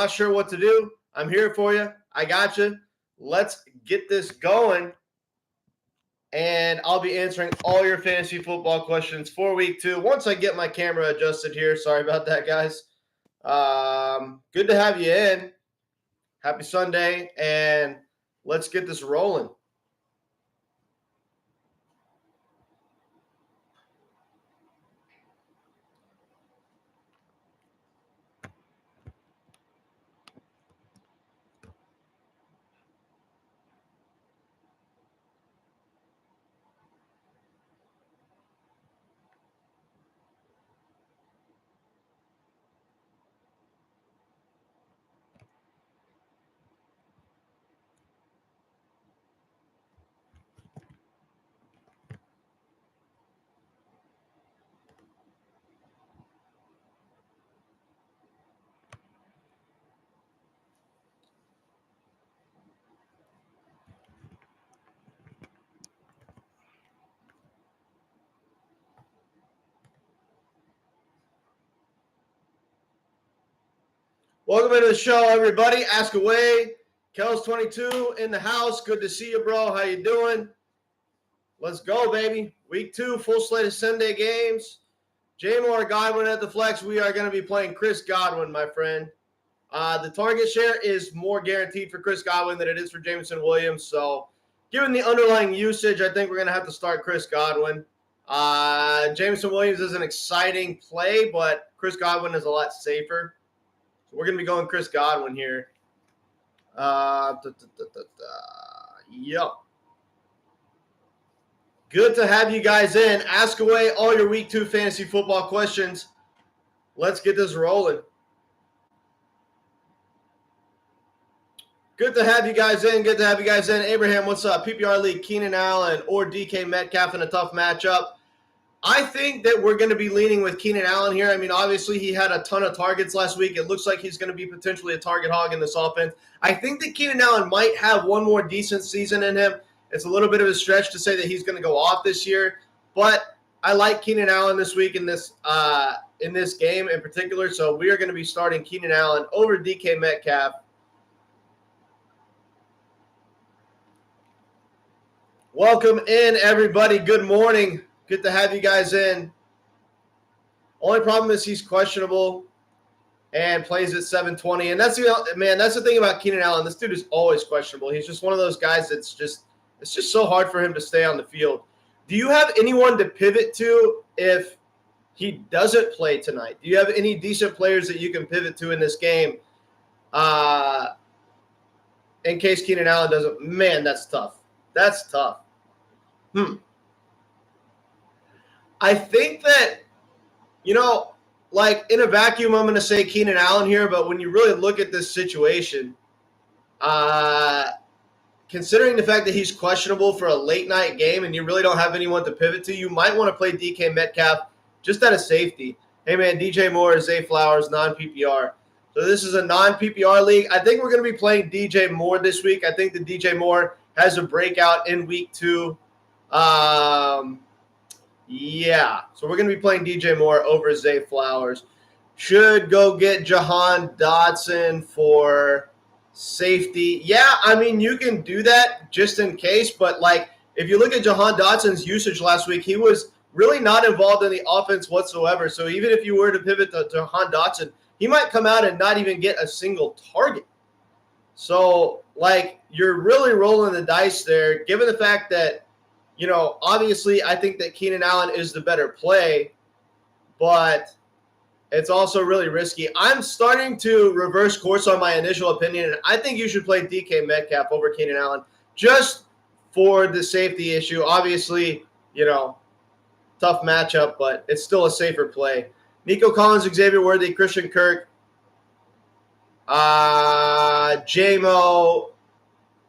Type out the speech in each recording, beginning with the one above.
not sure what to do, I'm here for you. I got you. Let's get this going. And I'll be answering all your fantasy football questions for week 2 once I get my camera adjusted here. Sorry about that, guys. Good to have you in. Happy Sunday, and let's get this rolling. Welcome into the show, everybody. Ask away. Kels22 in the house. Good to see you, bro. How you doing? Let's go, baby. Week 2, full slate of Sunday games. J-Moore Godwin at the flex. We are going to be playing Chris Godwin, my friend. The target share is more guaranteed for Chris Godwin than it is for Jameson Williams. So, given the underlying usage, I think we're going to have to start Chris Godwin. Jameson Williams is an exciting play, but Chris Godwin is a lot safer. So we're going to be going Chris Godwin here. Yep. Good to have you guys in. Ask away all your Week 2 fantasy football questions. Let's get this rolling. Good to have you guys in. Good to have you guys in. Abraham, what's up? PPR League, Keenan Allen or DK Metcalf in a tough matchup. I think that we're going to be leaning with Keenan Allen here. I mean, obviously, he had a ton of targets last week. It looks like he's going to be potentially a target hog in this offense. I think that Keenan Allen might have one more decent season in him. It's a little bit of a stretch to say that he's going to go off this year, but I like Keenan Allen this week in this game in particular. So we are going to be starting Keenan Allen over DK Metcalf. Welcome in, everybody. Good morning. Good to have you guys in. Only problem is he's questionable and plays at 720. And that's the thing about Keenan Allen. This dude is always questionable. He's just one of those guys it's just so hard for him to stay on the field. Do you have anyone to pivot to if he doesn't play tonight? Do you have any decent players that you can pivot to in this game in case Keenan Allen doesn't? Man, that's tough. That's tough. I think that, like in a vacuum, I'm going to say Keenan Allen here, but when you really look at this situation, considering the fact that he's questionable for a late night game and you really don't have anyone to pivot to, you might want to play DK Metcalf just out of safety. Hey, man, DJ Moore, Zay Flowers, non-PPR. So this is a non-PPR league. I think we're going to be playing DJ Moore this week. I think that DJ Moore has a breakout in week 2. Yeah, so we're going to be playing DJ Moore over Zay Flowers. Should go get Jahan Dotson for safety. Yeah, I mean, you can do that just in case, but if you look at Jahan Dotson's usage last week, he was really not involved in the offense whatsoever. So even if you were to pivot to Jahan Dotson, he might come out and not even get a single target. So, you're really rolling the dice there, given the fact that, obviously I think that Keenan Allen is the better play, but it's also really risky. I'm starting to reverse course on my initial opinion, and I think you should play DK Metcalf over Keenan Allen just for the safety issue. Obviously, tough matchup, but it's still a safer play. Nico Collins, Xavier Worthy, Christian Kirk, J-Mo,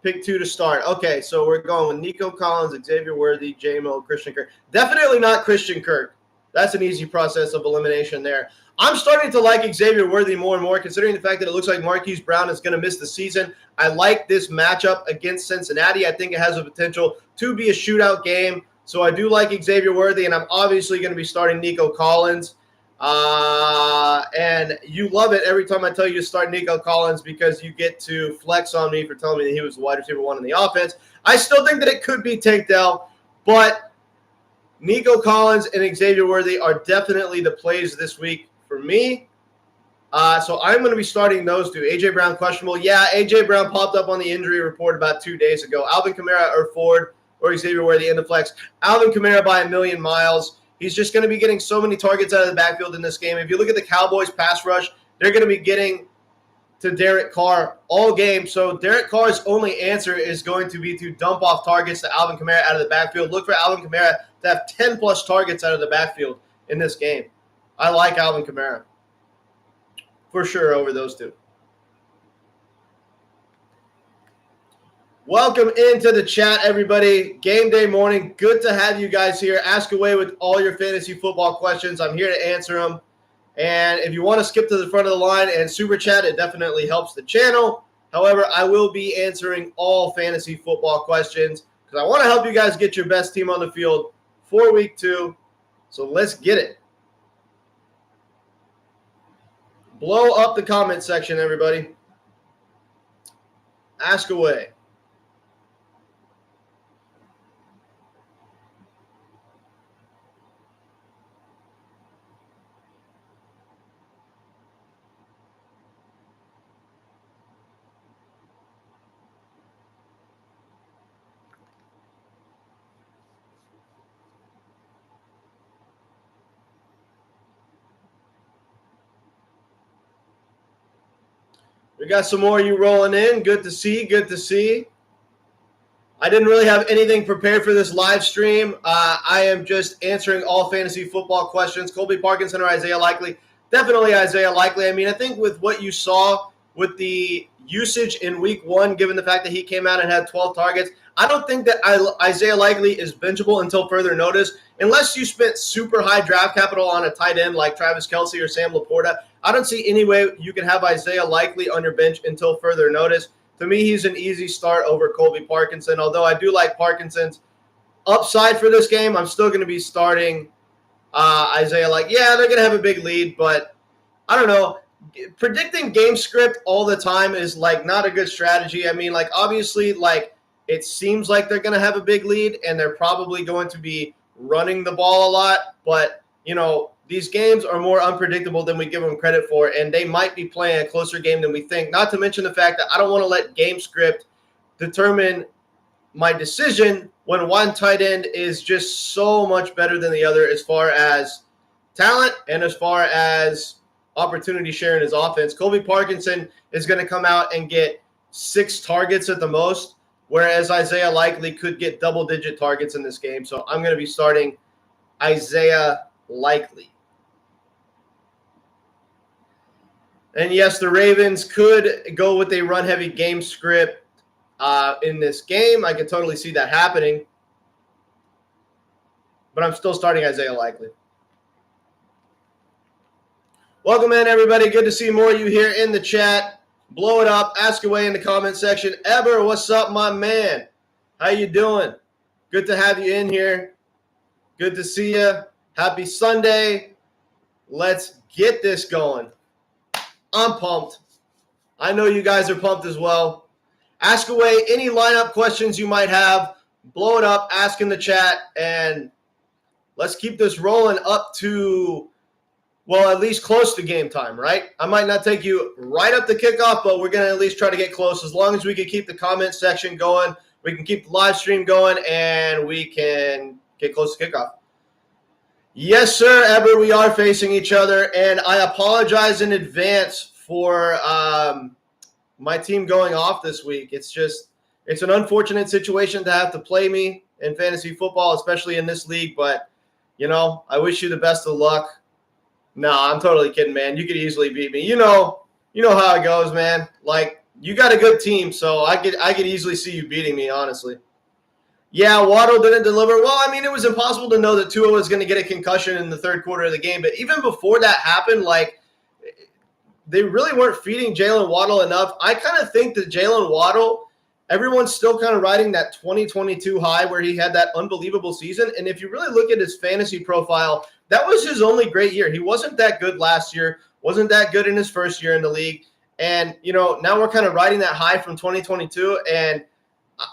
pick 2 to start. Okay, so we're going with Nico Collins, Xavier Worthy, J-Mo, Christian Kirk. Definitely not Christian Kirk. That's an easy process of elimination there. I'm starting to like Xavier Worthy more and more, considering the fact that it looks like Marquise Brown is going to miss the season. I like this matchup against Cincinnati. I think it has a potential to be a shootout game. So I do like Xavier Worthy, and I'm obviously going to be starting Nico Collins. And you love it every time I tell you to start Nico Collins because you get to flex on me for telling me that he was the wide receiver one in the offense. I still think that it could be Tank Dell, but Nico Collins and Xavier Worthy are definitely the plays this week for me. So I'm going to be starting those two. A.J. Brown, questionable. Yeah, A.J. Brown popped up on the injury report about 2 days ago. Alvin Kamara or Ford or Xavier Worthy in the flex. Alvin Kamara by a million miles. He's just going to be getting so many targets out of the backfield in this game. If you look at the Cowboys pass rush, they're going to be getting to Derek Carr all game. So Derek Carr's only answer is going to be to dump off targets to Alvin Kamara out of the backfield. Look for Alvin Kamara to have 10-plus targets out of the backfield in this game. I like Alvin Kamara for sure over those two. Welcome into the chat, everybody. Game day morning. Good to have you guys here. Ask away with all your fantasy football questions. I'm here to answer them. And if you want to skip to the front of the line and super chat, it definitely helps the channel. However, I will be answering all fantasy football questions because I want to help you guys get your best team on the field for week 2. So let's get it. Blow up the comment section, everybody. Ask away. We got some more of you rolling in. Good to see. Good to see. I didn't really have anything prepared for this live stream. I am just answering all fantasy football questions. Colby Parkinson or Isaiah Likely? Definitely Isaiah Likely. I mean, I think with what you saw with the usage in week 1, given the fact that he came out and had 12 targets, I don't think that Isaiah Likely is benchable until further notice. Unless you spent super high draft capital on a tight end like Travis Kelce or Sam Laporta, I don't see any way you can have Isaiah Likely on your bench until further notice. To me, he's an easy start over Colby Parkinson. Although I do like Parkinson's upside for this game, I'm still going to be starting Isaiah. Yeah, they're going to have a big lead, but I don't know. Predicting game script all the time is not a good strategy. I mean, obviously, it seems like they're going to have a big lead and they're probably going to be running the ball a lot. But, these games are more unpredictable than we give them credit for, and they might be playing a closer game than we think. Not to mention the fact that I don't want to let game script determine my decision when one tight end is just so much better than the other as far as talent and as far as opportunity share in his offense. Colby Parkinson is going to come out and get 6 targets at the most, whereas Isaiah Likely could get double-digit targets in this game. So I'm going to be starting Isaiah Likely. And yes, the Ravens could go with a run-heavy game script in this game. I can totally see that happening. But I'm still starting Isaiah Likely. Welcome in, everybody. Good to see more of you here in the chat. Blow it up. Ask away in the comment section. Eber, what's up, my man? How you doing? Good to have you in here. Good to see you. Happy Sunday. Let's get this going. I'm pumped. I know you guys are pumped as well. Ask away any lineup questions you might have. Blow it up. Ask in the chat. And let's keep this rolling up to, well, at least close to game time, right? I might not take you right up to kickoff, but we're going to at least try to get close. As long as we can keep the comment section going, we can keep the live stream going, and we can get close to kickoff. Yes, sir, Eber, we are facing each other, and I apologize in advance for my team going off this week. It's an unfortunate situation to have to play me in fantasy football, especially in this league, but, I wish you the best of luck. No, I'm totally kidding, man. You could easily beat me. You know how it goes, man. You got a good team, so I could easily see you beating me, honestly. Yeah, Waddle didn't deliver. Well, I mean, it was impossible to know that Tua was going to get a concussion in the third quarter of the game. But even before that happened, they really weren't feeding Jalen Waddle enough. I kind of think that Jalen Waddle, everyone's still kind of riding that 2022 high where he had that unbelievable season. And if you really look at his fantasy profile that was his only great year. He wasn't that good last year, wasn't that good in his first year in the league. And, now we're kind of riding that high from 2022. And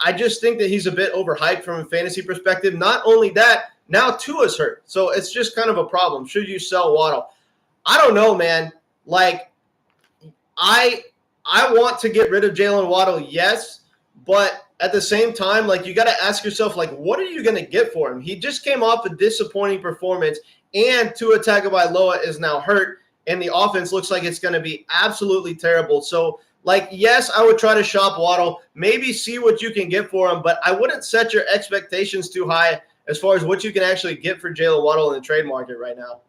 I just think that he's a bit overhyped from a fantasy perspective. Not only that, now Tua's hurt. So it's just kind of a problem. Should you sell Waddle? I don't know, man. Like, I want to get rid of Jalen Waddle, yes, but at the same time, like, you got to ask yourself, like, what are you going to get for him? He just came off a disappointing performance, and Tua Tagovailoa is now hurt, and the offense looks like it's going to be absolutely terrible. So, like, yes, I would try to shop Waddle, maybe see what you can get for him, but I wouldn't set your expectations too high as far as what you can actually get for Jalen Waddle in the trade market right now.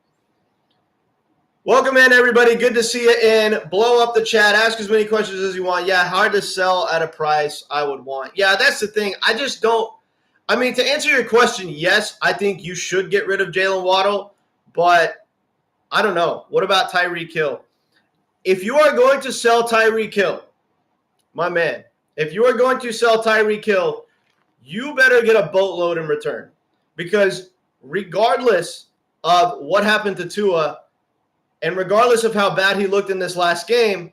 Welcome in, everybody. Good to see you in. Blow up the chat. Ask as many questions as you want. Yeah, hard to sell at a price I would want. Yeah, that's the thing. I just don't – I mean, to answer your question, yes, I think you should get rid of Jalen Waddle, but I don't know. What about Tyreek Hill? If you are going to sell Tyreek Hill, my man, if you are going to sell Tyreek Hill, you better get a boatload in return, because regardless of what happened to Tua and regardless of how bad he looked in this last game,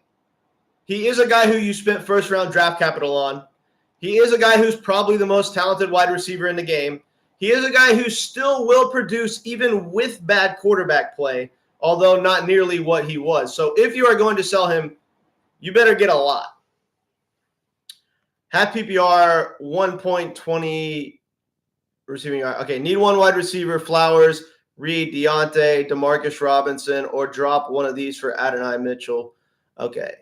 he is a guy who you spent first-round draft capital on. He is a guy who's probably the most talented wide receiver in the game. He is a guy who still will produce even with bad quarterback play, although not nearly what he was. So if you are going to sell him, you better get a lot. Half PPR, 1.20 receiving yard. Okay, need one wide receiver, Flowers, Reed, Deontay, Demarcus Robinson, or drop one of these for Adonai Mitchell. Okay.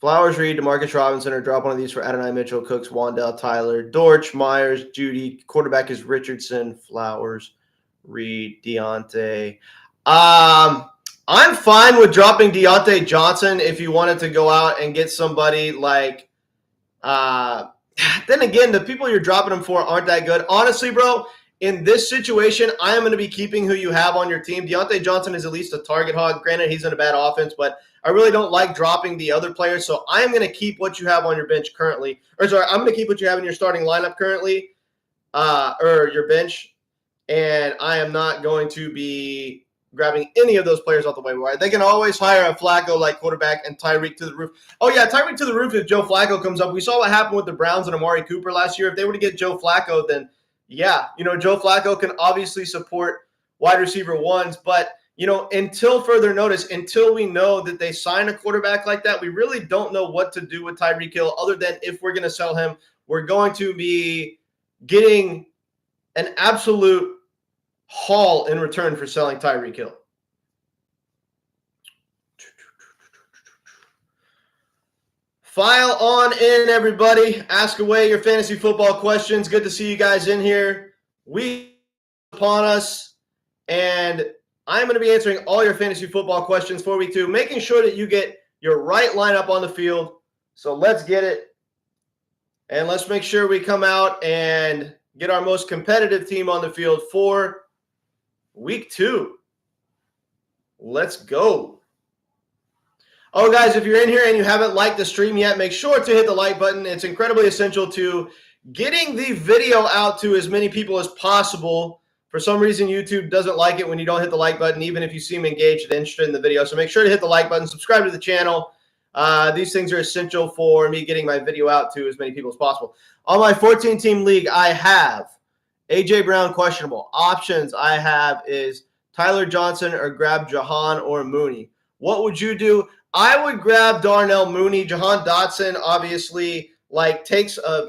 Flowers, Reed, Demarcus Robinson, or drop one of these for Adonai Mitchell, Cooks, Wandell, Tyler, Dortch, Myers, Judy. Quarterback is Richardson, Flowers, Reed, Deontay. I'm fine with dropping Deontay Johnson if you wanted to go out and get somebody like then again, the people you're dropping them for aren't that good. Honestly, bro, in this situation, I am going to be keeping who you have on your team. Deontay Johnson is at least a target hog. Granted, he's in a bad offense, but I really don't like dropping the other players. So I am going to keep what you have on your bench currently. I'm going to keep what you have in your starting lineup currently, or your bench. And I am not going to be grabbing any of those players off the waiver wire. They can always hire a Flacco-like quarterback and Tyreek to the roof. Oh, yeah, Tyreek to the roof if Joe Flacco comes up. We saw what happened with the Browns and Amari Cooper last year. If they were to get Joe Flacco, then, yeah, Joe Flacco can obviously support wide receiver ones. But, until further notice, until we know that they sign a quarterback like that, we really don't know what to do with Tyreek Hill other than if we're going to sell him, we're going to be getting an absolute haul in return for selling Tyreek Hill. File on in, everybody. Ask away your fantasy football questions. Good to see you guys in here. Week upon us, and I'm going to be answering all your fantasy football questions for week 2, making sure that you get your right lineup on the field. So let's get it, and let's make sure we come out and get our most competitive team on the field for week 2. Let's go. Oh, guys, if you're in here and you haven't liked the stream yet, make sure to hit the like button. It's incredibly essential to getting the video out to as many people as possible. For some reason, YouTube doesn't like it when you don't hit the like button, even if you seem engaged and interested in the video. So make sure to hit the like button, subscribe to the channel. These things are essential for me getting my video out to as many people as possible. On my 14-team league, I have A.J. Brown, questionable. Options I have is Tyler Johnson or grab Jahan or Mooney. What would you do? I would grab Darnell Mooney. Jahan Dotson obviously takes a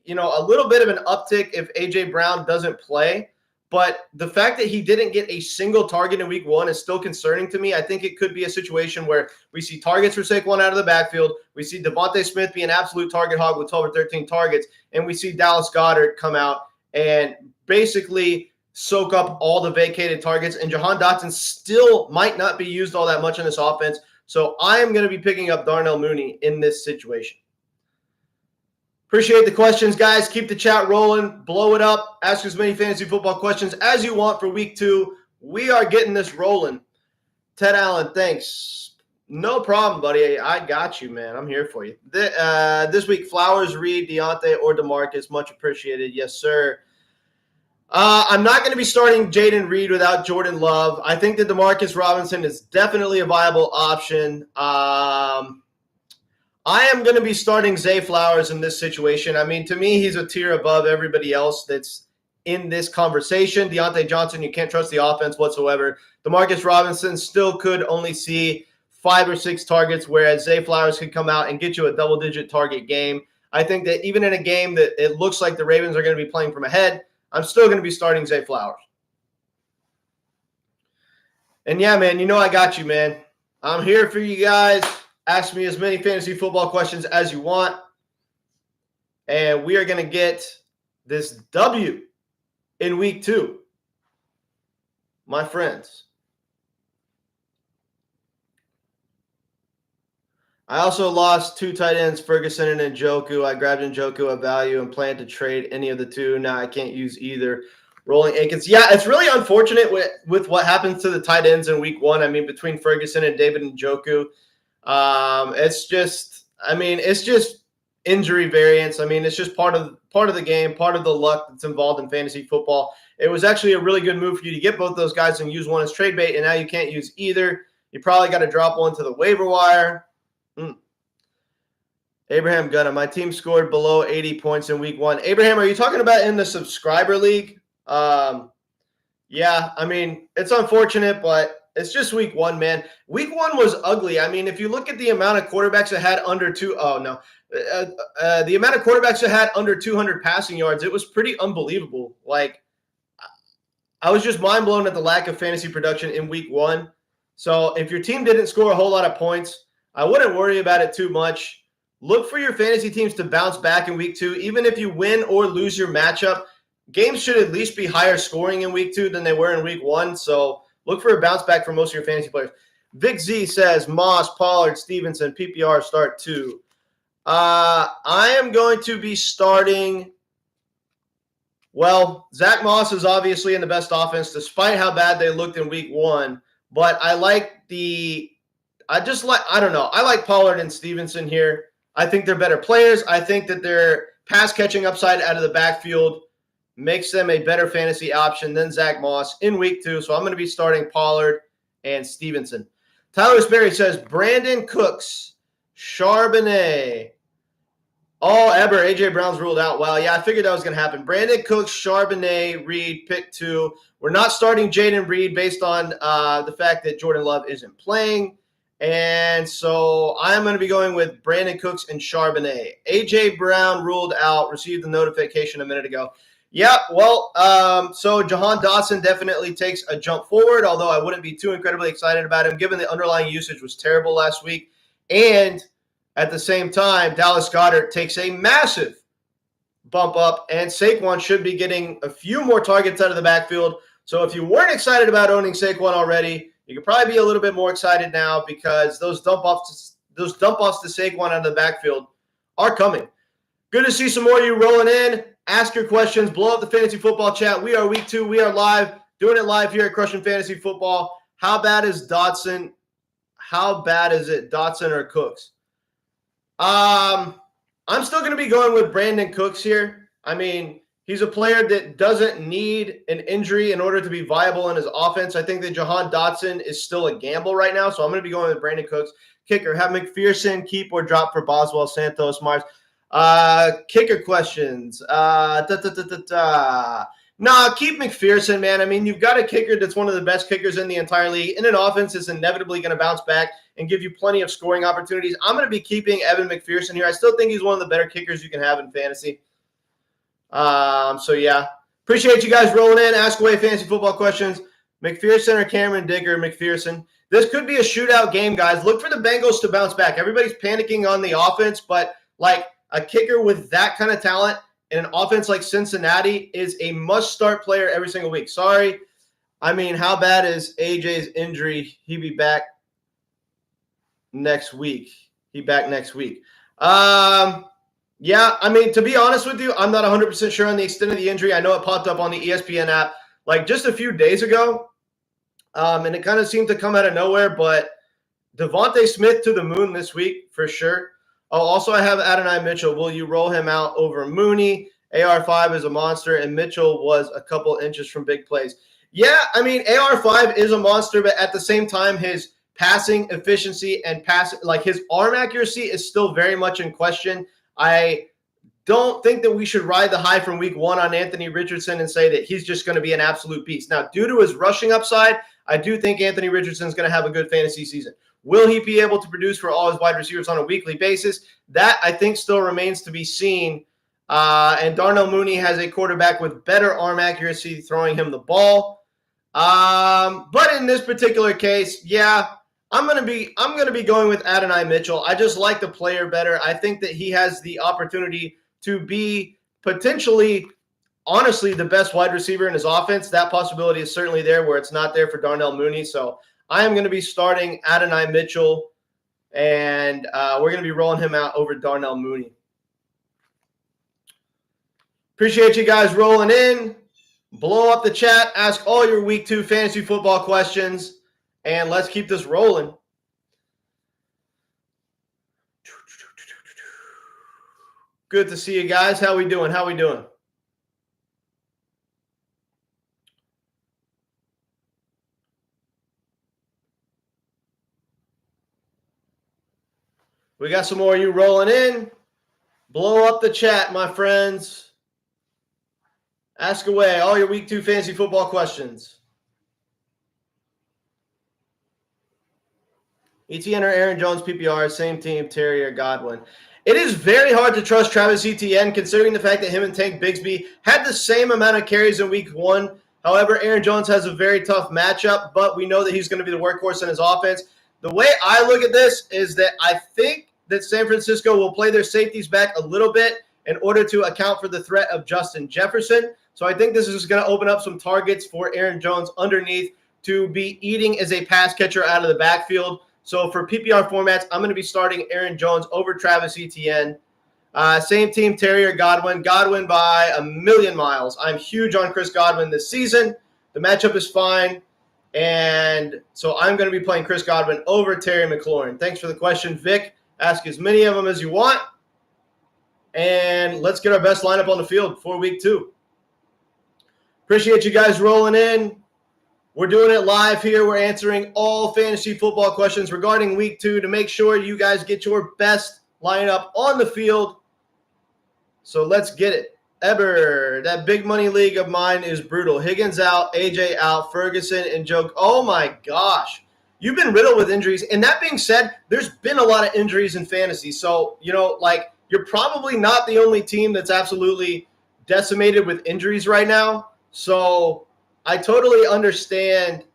little bit of an uptick if A.J. Brown doesn't play. But the fact that he didn't get a single target in week 1 is still concerning to me. I think it could be a situation where we see targets for Saquon out of the backfield. We see Devontae Smith be an absolute target hog with 12 or 13 targets. And we see Dallas Goedert come out and basically soak up all the vacated targets. And Jahan Dotson still might not be used all that much in this offense. So I am going to be picking up Darnell Mooney in this situation. Appreciate the questions, guys. Keep the chat rolling. Blow it up. Ask as many fantasy football questions as you want for week 2. We are getting this rolling. Ted Allen, thanks. No problem, buddy. I got you, man. I'm here for you. This week, Flowers, Reed, Deontay, or DeMarcus. Much appreciated. Yes, sir. I'm not going to be starting Jaden Reed without Jordan Love. I think that DeMarcus Robinson is definitely a viable option. I am going to be starting Zay Flowers in this situation. I mean, to me, he's a tier above everybody else that's in this conversation. Deontay Johnson, you can't trust the offense whatsoever. DeMarcus Robinson still could only see 5 or 6 targets, whereas Zay Flowers could come out and get you a double-digit target game. I think that even in a game that it looks like the Ravens are going to be playing from ahead, I'm still going to be starting Zay Flowers. And yeah, man, you know I got you, man. I'm here for you guys. Ask me as many fantasy football questions as you want. And we are going to get this W in week 2. My friends. I also lost 2 tight ends, Ferguson and Njoku. I grabbed Njoku at value and planned to trade any of the 2. Now I can't use either. Rolling Aikens. Yeah, it's really unfortunate with what happens to the tight ends in week 1. I mean, between Ferguson and David Njoku. It's just injury variance. I mean, it's just part of the game, part of the luck that's involved in fantasy football. It was actually a really good move for you to get both those guys and use one as trade bait, and now you can't use either. You probably got to drop one to the waiver wire. Abraham Gunna, my team scored below 80 points in week 1. Abraham, are you talking about in the subscriber league? Yeah, I mean, it's unfortunate, but it's just week 1, man. Week 1 was ugly. I mean, if you look at the amount of quarterbacks that had under the amount of quarterbacks that had under 200 passing yards, it was pretty unbelievable. Like, I was just mind blown at the lack of fantasy production in week 1. So if your team didn't score a whole lot of points, I wouldn't worry about it too much. Look for your fantasy teams to bounce back in week 2. Even if you win or lose your matchup, games should at least be higher scoring in week 2 than they were in week 1. So look for a bounce back for most of your fantasy players. Vic Z says Moss, Pollard, Stevenson, PPR start 2. I am going to be starting. Well, Zach Moss is obviously in the best offense, despite how bad they looked in week 1. But I like Pollard and Stevenson here. I think they're better players. I think that their pass catching upside out of the backfield makes them a better fantasy option than Zach Moss in week 2. So I'm going to be starting Pollard and Stevenson. Tyler Sperry says Brandon Cooks, Charbonnet. Oh, Eber, A.J. Brown's ruled out. Wow, yeah, I figured that was going to happen. Brandon Cooks, Charbonnet, Reed, pick 2. We're not starting Jaden Reed based on the fact that Jordan Love isn't playing. And so I'm going to be going with Brandon Cooks and Charbonnet. A.J. Brown ruled out, received the notification a minute ago. Yeah, well, so Jahan Dotson definitely takes a jump forward, although I wouldn't be too incredibly excited about him given the underlying usage was terrible last week. And at the same time, Dallas Goedert takes a massive bump up, and Saquon should be getting a few more targets out of the backfield. So if you weren't excited about owning Saquon already, you could probably be a little bit more excited now because those dump offs to Saquon out of the backfield are coming. Good to see some more of you rolling in. Ask your questions. Blow up the fantasy football chat. We are week 2. We are live. Doing it live here at Crushing Fantasy Football. How bad is Dotson? How bad is it, Dotson or Cooks? I'm still going to be going with Brandon Cooks here. I mean, he's a player that doesn't need an injury in order to be viable in his offense. I think that Jahan Dotson is still a gamble right now, so I'm going to be going with Brandon Cooks. Kicker, have McPherson keep or drop for Boswell, Santos, Myers. Kicker questions. Nah, keep McPherson, man. I mean, you've got a kicker that's one of the best kickers in the entire league. In an offense that's inevitably going to bounce back and give you plenty of scoring opportunities. I'm going to be keeping Evan McPherson here. I still think he's one of the better kickers you can have in fantasy. So yeah, appreciate you guys rolling in. Ask away fantasy football questions. McPherson or Cameron Digger? McPherson. This could be a shootout game, guys. Look for the Bengals to bounce back. Everybody's panicking on the offense, but like a kicker with that kind of talent in an offense like Cincinnati is a must-start player every single week. Sorry. I mean, how bad is AJ's injury? He'll be back next week. Yeah, I mean, to be honest with you, I'm not 100% sure on the extent of the injury. I know it popped up on the ESPN app like just a few days ago, and it kind of seemed to come out of nowhere, but Devontae Smith to the moon this week for sure. Oh, also I have Adonai Mitchell. Will you roll him out over Mooney? AR5 is a monster, and Mitchell was a couple inches from big plays. Yeah, I mean, AR5 is a monster, but at the same time, his passing efficiency and his arm accuracy is still very much in question. I don't think that we should ride the high from week 1 on Anthony Richardson and say that he's just going to be an absolute beast. Now, due to his rushing upside, I do think Anthony Richardson is going to have a good fantasy season. Will he be able to produce for all his wide receivers on a weekly basis? That, I think, still remains to be seen. And Darnell Mooney has a quarterback with better arm accuracy throwing him the ball. But in this particular case, yeah, I'm gonna be going with Adonai Mitchell. I just like the player better. I think that he has the opportunity to be potentially, honestly, the best wide receiver in his offense. That possibility is certainly there where it's not there for Darnell Mooney. So I am going to be starting Adonai Mitchell, and we're going to be rolling him out over Darnell Mooney. Appreciate you guys rolling in. Blow up the chat. Ask all your Week 2 fantasy football questions, and let's keep this rolling. Good to see you guys. How we doing? We got some more of you rolling in. Blow up the chat, my friends. Ask away all your Week 2 fantasy football questions. ETN or Aaron Jones, PPR, same team, Terry or Godwin. It is very hard to trust Travis Etienne considering the fact that him and Tank Bigsby had the same amount of carries in week 1. However, Aaron Jones has a very tough matchup, but we know that he's going to be the workhorse in his offense. The way I look at this is that I think that San Francisco will play their safeties back a little bit in order to account for the threat of Justin Jefferson. So I think this is going to open up some targets for Aaron Jones underneath to be eating as a pass catcher out of the backfield. So for PPR formats, I'm going to be starting Aaron Jones over Travis Etienne. Same team, Terry or Godwin. Godwin by a million miles. I'm huge on Chris Godwin this season. The matchup is fine. And so I'm going to be playing Chris Godwin over Terry McLaurin. Thanks for the question, Vic. Ask as many of them as you want. And let's get our best lineup on the field for week 2. Appreciate you guys rolling in. We're doing it live here. We're answering all fantasy football questions regarding week 2 to make sure you guys get your best lineup on the field. So let's get it. Eber, that big money league of mine is brutal. Higgins out, AJ out, Ferguson and Joe. Oh my gosh. You've been riddled with injuries. And that being said, there's been a lot of injuries in fantasy. So, you're probably not the only team that's absolutely decimated with injuries right now. So I totally understand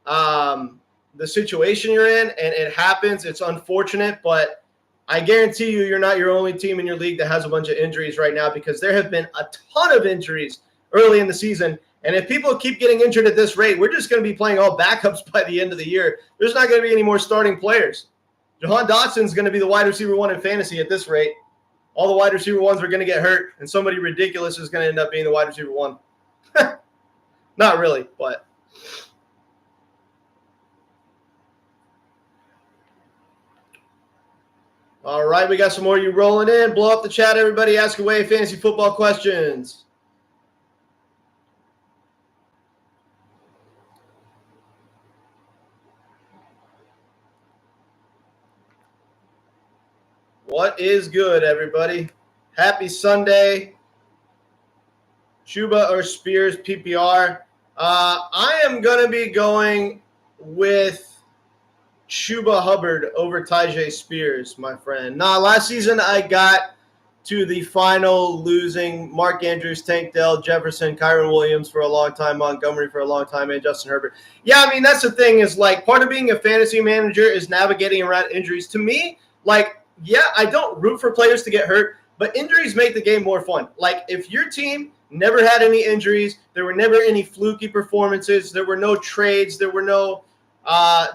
the situation you're in, and it happens. It's unfortunate, but I guarantee you're not your only team in your league that has a bunch of injuries right now, because there have been a ton of injuries early in the season. And if people keep getting injured at this rate, we're just going to be playing all backups by the end of the year. There's not going to be any more starting players. Jahan Dotson's going to be the wide receiver 1 in fantasy at this rate. All the wide receiver 1s are going to get hurt, and somebody ridiculous is going to end up being the wide receiver 1. Not really, but. All right, we got some more of you rolling in. Blow up the chat, everybody. Ask away fantasy football questions. What is good, everybody? Happy Sunday. Chuba or Spears PPR. I am going to be going with Chuba Hubbard over Tyjae Spears, my friend. Last season I got to the final losing Mark Andrews, Tank Dell, Jefferson, Kyron Williams for a long time, Montgomery for a long time, and Justin Herbert. Yeah, I mean, that's the thing is, part of being a fantasy manager is navigating around injuries. To me, yeah, I don't root for players to get hurt, but injuries make the game more fun. If your team never had any injuries, there were never any fluky performances, there were no trades, there were no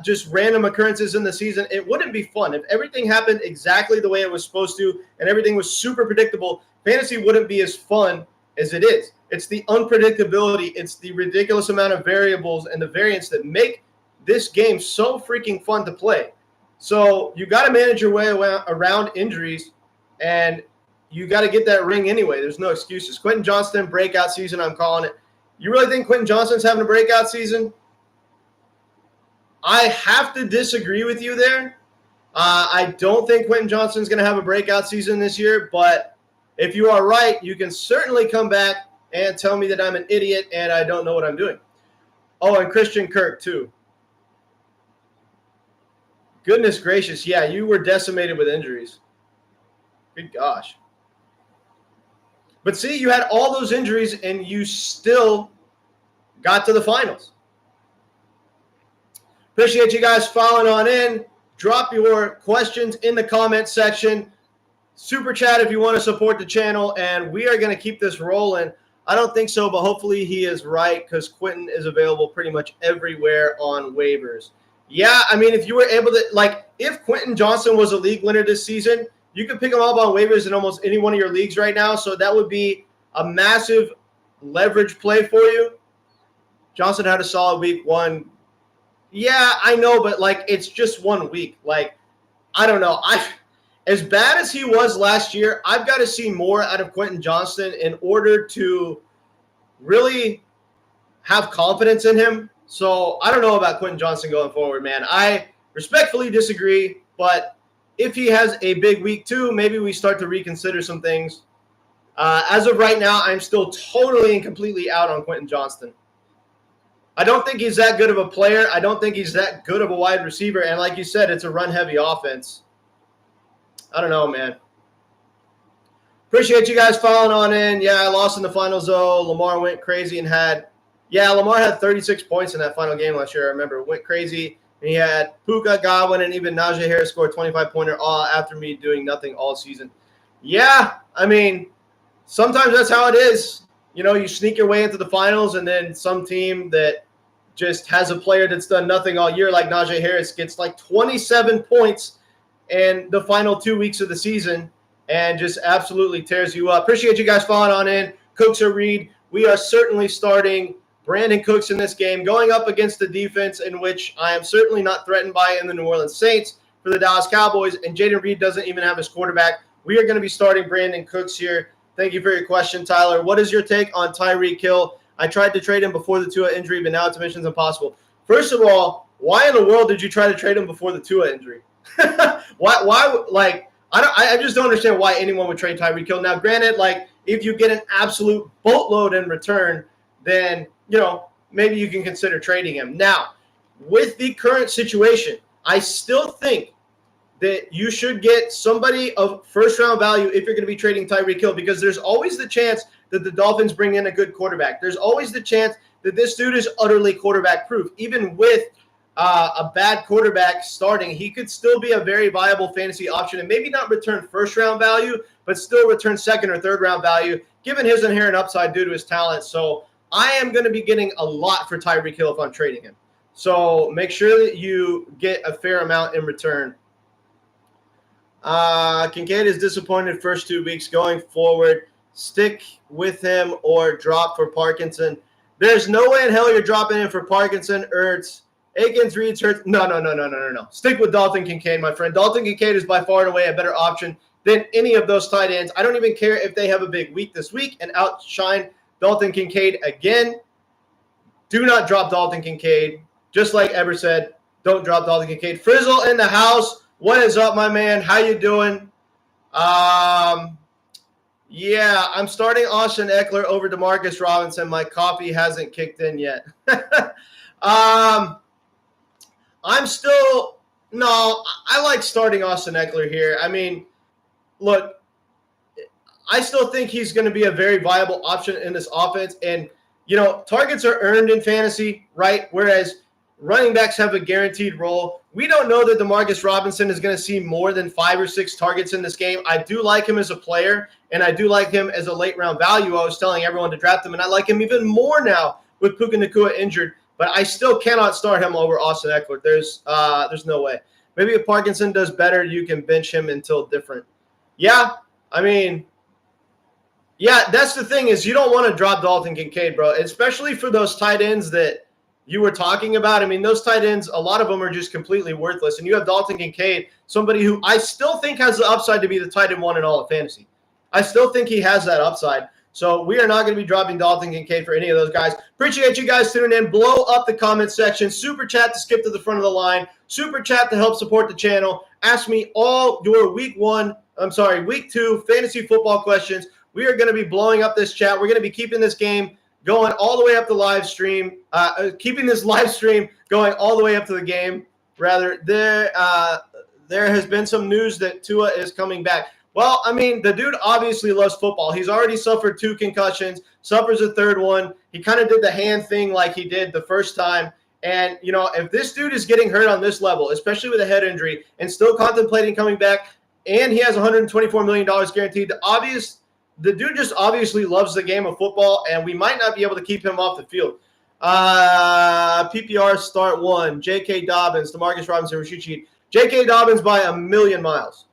just random occurrences in the season, it wouldn't be fun. If everything happened exactly the way it was supposed to and everything was super predictable, fantasy wouldn't be as fun as it is. It's the unpredictability, it's the ridiculous amount of variables and the variance that make this game so freaking fun to play. So you got to manage your way around injuries, and you got to get that ring anyway. There's no excuses. Quentin Johnston, breakout season, I'm calling it. You really think Quentin Johnston's having a breakout season? I have to disagree with you there. I don't think Quentin Johnston's going to have a breakout season this year, but if you are right, you can certainly come back and tell me that I'm an idiot and I don't know what I'm doing. Oh, and Christian Kirk, too. Goodness gracious. Yeah, you were decimated with injuries. Good gosh. But see, you had all those injuries and you still got to the finals. Appreciate you guys following on in. Drop your questions in the comment section. Super chat if you want to support the channel, and we are going to keep this rolling. I don't think so, but hopefully he is right because Quentin is available pretty much everywhere on waivers. Yeah, I mean, if you were able to, like, if Quentin Johnston was a league winner this season, you could pick him up on waivers in almost any one of your leagues right now, so that would be a massive leverage play for you. Johnston had a solid week one. Yeah, I know, but, like, it's just 1 week. Like, I don't know. As bad as he was last year, I've got to see more out of Quentin Johnston in order to really have confidence in him. So I don't know about Quentin Johnston going forward, man. I respectfully disagree, but if he has a big week two, maybe we start to reconsider some things. As of right now, I'm still totally and completely out on Quentin Johnston. I don't think he's that good of a player. I don't think he's that good of a wide receiver. And like you said, it's a run-heavy offense. I don't know, man. Appreciate you guys following on in. Yeah, I lost in the finals, though. Lamar went crazy and Lamar had 36 points in that final game last year. I remember. Went crazy. And he had Puka, Godwin, and even Najee Harris scored 25-pointer all after me doing nothing all season. Yeah, I mean, sometimes that's how it is. You know, you sneak your way into the finals, and then some team that just has a player that's done nothing all year, like Najee Harris, gets like 27 points in the final 2 weeks of the season and just absolutely tears you up. Appreciate you guys following on in. Cooks or Reed, we are certainly starting Brandon Cooks in this game, going up against the defense in which I am certainly not threatened by in the New Orleans Saints for the Dallas Cowboys, and Jaden Reed doesn't even have his quarterback. We are going to be starting Brandon Cooks here. Thank you for your question, Tyler. What is your take on Tyreek Hill? I tried to trade him before the Tua injury, but now it's mission's impossible. First of all, why in the world did you try to trade him before the Tua injury? Why? Like, I just don't understand why anyone would trade Tyreek Hill. Now, granted, like, if you get an absolute boatload in return, then, you know, maybe you can consider trading him. Now, with the current situation, I still think that you should get somebody of first-round value if you're going to be trading Tyreek Hill, because there's always the chance that the Dolphins bring in a good quarterback. There's always the chance that this dude is utterly quarterback-proof. Even with a bad quarterback starting, he could still be a very viable fantasy option and maybe not return first-round value, but still return second- or third-round value, given his inherent upside due to his talent. So I am going to be getting a lot for Tyreek Hill if I'm trading him. So make sure that you get a fair amount in return. Kincaid is disappointed first 2 weeks. Going forward, stick with him or drop for Parkinson. There's no way in hell you're dropping him for Parkinson, Ertz, Akins, Reeds, Hurts. No. Stick with Dalton Kincaid, my friend. Dalton Kincaid is by far and away a better option than any of those tight ends. I don't even care if they have a big week this week and outshine Dalton Kincaid again. Do not drop Dalton Kincaid. Just like Ever said, don't drop Dalton Kincaid. Frizzle in the house. What is up, my man? How you doing? Yeah, I'm starting Austin Eckler over DeMarcus Robinson. My coffee hasn't kicked in yet. I like starting Austin Eckler here. I mean, look, I still think he's going to be a very viable option in this offense. And, you know, targets are earned in fantasy, right? Whereas running backs have a guaranteed role. We don't know that DeMarcus Robinson is going to see more than 5 or 6 targets in this game. I do like him as a player, and I do like him as a late-round value. I was telling everyone to draft him, and I like him even more now with Puka Nacua injured. But I still cannot start him over Austin Eckler. There's no way. Maybe if Parkinson does better, you can bench him until different. Yeah, I mean, yeah, that's the thing is you don't want to drop Dalton Kincaid, bro, especially for those tight ends that, you were talking about, I mean, those tight ends, a lot of them are just completely worthless. And you have Dalton Kincaid, somebody who I still think has the upside to be the tight end one in all of fantasy. I still think he has that upside. So we are not going to be dropping Dalton Kincaid for any of those guys. Appreciate you guys tuning in. Blow up the comment section. Super chat to skip to the front of the line. Super chat to help support the channel. Ask me all your week 2 fantasy football questions. We are going to be blowing up this chat. We're going to be keeping this game going all the way up the live stream, keeping this live stream going all the way up to the game. Rather, there has been some news that Tua is coming back. Well, I mean, the dude obviously loves football. He's already suffered 2 concussions, suffers a third one. He kind of did the hand thing like he did the first time. And, you know, if this dude is getting hurt on this level, especially with a head injury, and still contemplating coming back, and he has $124 million guaranteed, the dude just obviously loves the game of football, and we might not be able to keep him off the field. PPR start 1, J.K. Dobbins, DeMarcus Robinson, Rashid Shaheed. J.K. Dobbins by a million miles.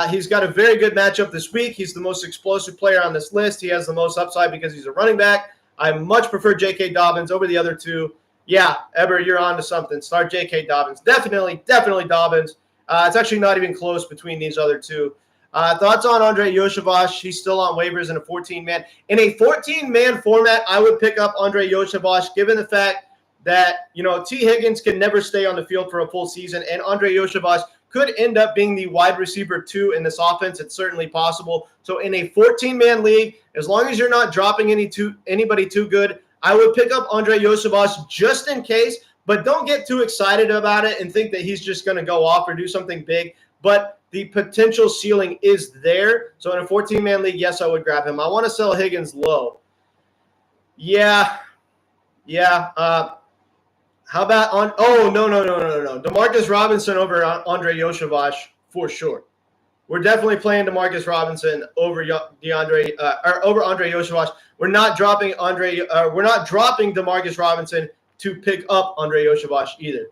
He's got a very good matchup this week. He's the most explosive player on this list. He has the most upside because he's a running back. I much prefer J.K. Dobbins over the other two. Yeah, Eber, you're on to something. Start J.K. Dobbins. Definitely Dobbins. It's actually not even close between these other two. Thoughts on Andre Yoshavash? He's still on waivers in a 14-man. In a 14-man format, I would pick up Andre Yoshavash, given the fact that, you know, T. Higgins can never stay on the field for a full season, and Andre Yoshavash could end up being the wide receiver 2 in this offense. It's certainly possible. So in a 14-man league, as long as you're not dropping anybody too good, I would pick up Andre Yoshavash just in case, but don't get too excited about it and think that he's just going to go off or do something big. But the potential ceiling is there. So in a 14-man league, yes, I would grab him. I want to sell Higgins low. Yeah. How about on? Oh, no. DeMarcus Robinson over Andre Yoshavash for sure. We're definitely playing DeMarcus Robinson over Andre Yoshavash. We're not dropping DeMarcus Robinson to pick up Andre Yoshavash either.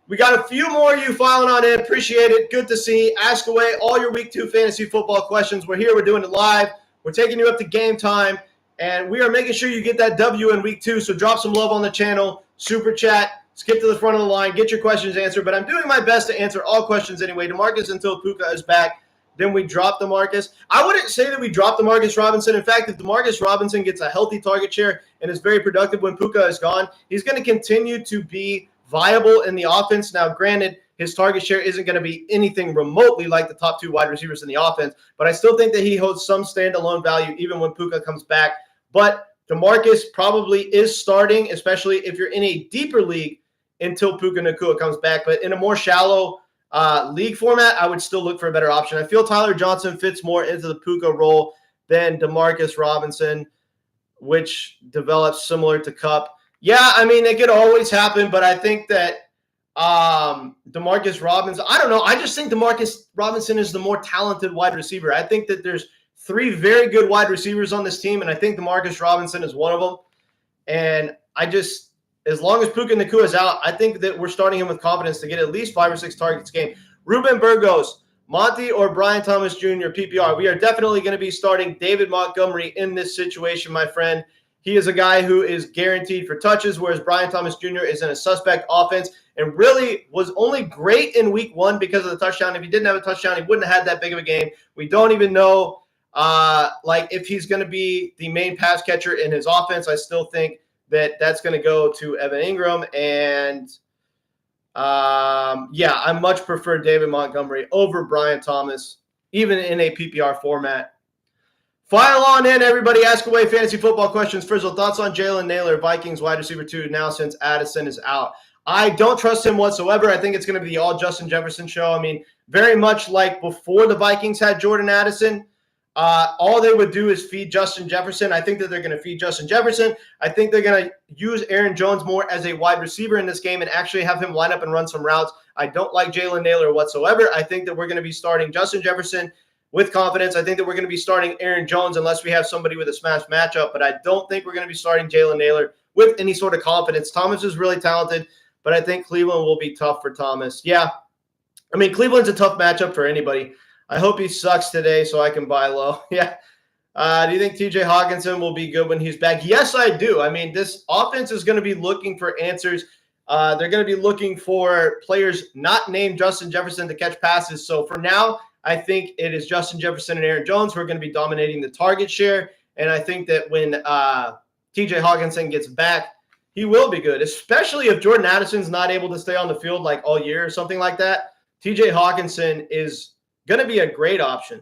We got a few more of you filing on in. Appreciate it. Good to see. Ask away all your week 2 fantasy football questions. We're here. We're doing it live. We're taking you up to game time, and we are making sure you get that W in week 2. So drop some love on the channel. Super chat, skip to the front of the line, get your questions answered. But I'm doing my best to answer all questions anyway. DeMarcus until Puka is back. Then we drop DeMarcus. I wouldn't say that we drop DeMarcus Robinson. In fact, if DeMarcus Robinson gets a healthy target share and is very productive when Puka is gone, he's going to continue to be viable in the offense. Now, granted, his target share isn't going to be anything remotely like the top 2 wide receivers in the offense, but I still think that he holds some standalone value even when Puka comes back. But DeMarcus probably is starting, especially if you're in a deeper league until Puka Nacua comes back. But in a more shallow league format, I would still look for a better option. I feel Tyler Johnson fits more into the Puka role than DeMarcus Robinson, which develops similar to Kupp. Yeah, I mean, it could always happen, but I think that DeMarcus Robinson, I don't know. I just think DeMarcus Robinson is the more talented wide receiver. I think that there's 3 very good wide receivers on this team, and I think DeMarcus Robinson is one of them. And as long as Puka Nacua is out, I think that we're starting him with confidence to get at least 5 or 6 targets a game. Ruben Burgos, Monty or Brian Thomas Jr., PPR. We are definitely going to be starting David Montgomery in this situation, my friend. He is a guy who is guaranteed for touches, whereas Brian Thomas Jr. is in a suspect offense and really was only great in week 1 because of the touchdown. If he didn't have a touchdown, he wouldn't have had that big of a game. We don't even know if he's going to be the main pass catcher in his offense. I still think that that's going to go to Evan Ingram. And, I much prefer David Montgomery over Brian Thomas, even in a PPR format. File on in, everybody. Ask away fantasy football questions. First of all, thoughts on Jalen Naylor, Vikings wide receiver 2, now since Addison is out. I don't trust him whatsoever. I think it's going to be the all Justin Jefferson show. I mean, very much like before the Vikings had Jordan Addison, all they would do is feed Justin Jefferson. I think that they're going to feed Justin Jefferson. I think they're going to use Aaron Jones more as a wide receiver in this game and actually have him line up and run some routes. I don't like Jalen Naylor whatsoever. I think that we're going to be starting Justin Jefferson with confidence. I think that we're going to be starting Aaron Jones unless we have somebody with a smash matchup, but I don't think we're going to be starting Jalen Naylor with any sort of confidence. Thomas is really talented, but I think Cleveland will be tough for Thomas. Yeah, I mean, Cleveland's a tough matchup for anybody. I hope he sucks today so I can buy low. Yeah. Do you think TJ Hawkinson will be good when he's back? Yes, I do. I mean, this offense is going to be looking for answers. They're going to be looking for players not named Justin Jefferson to catch passes. So for now, I think it is Justin Jefferson and Aaron Jones who are going to be dominating the target share. And I think that when TJ Hawkinson gets back, he will be good, especially if Jordan Addison's not able to stay on the field like all year or something like that. TJ Hawkinson is going to be a great option.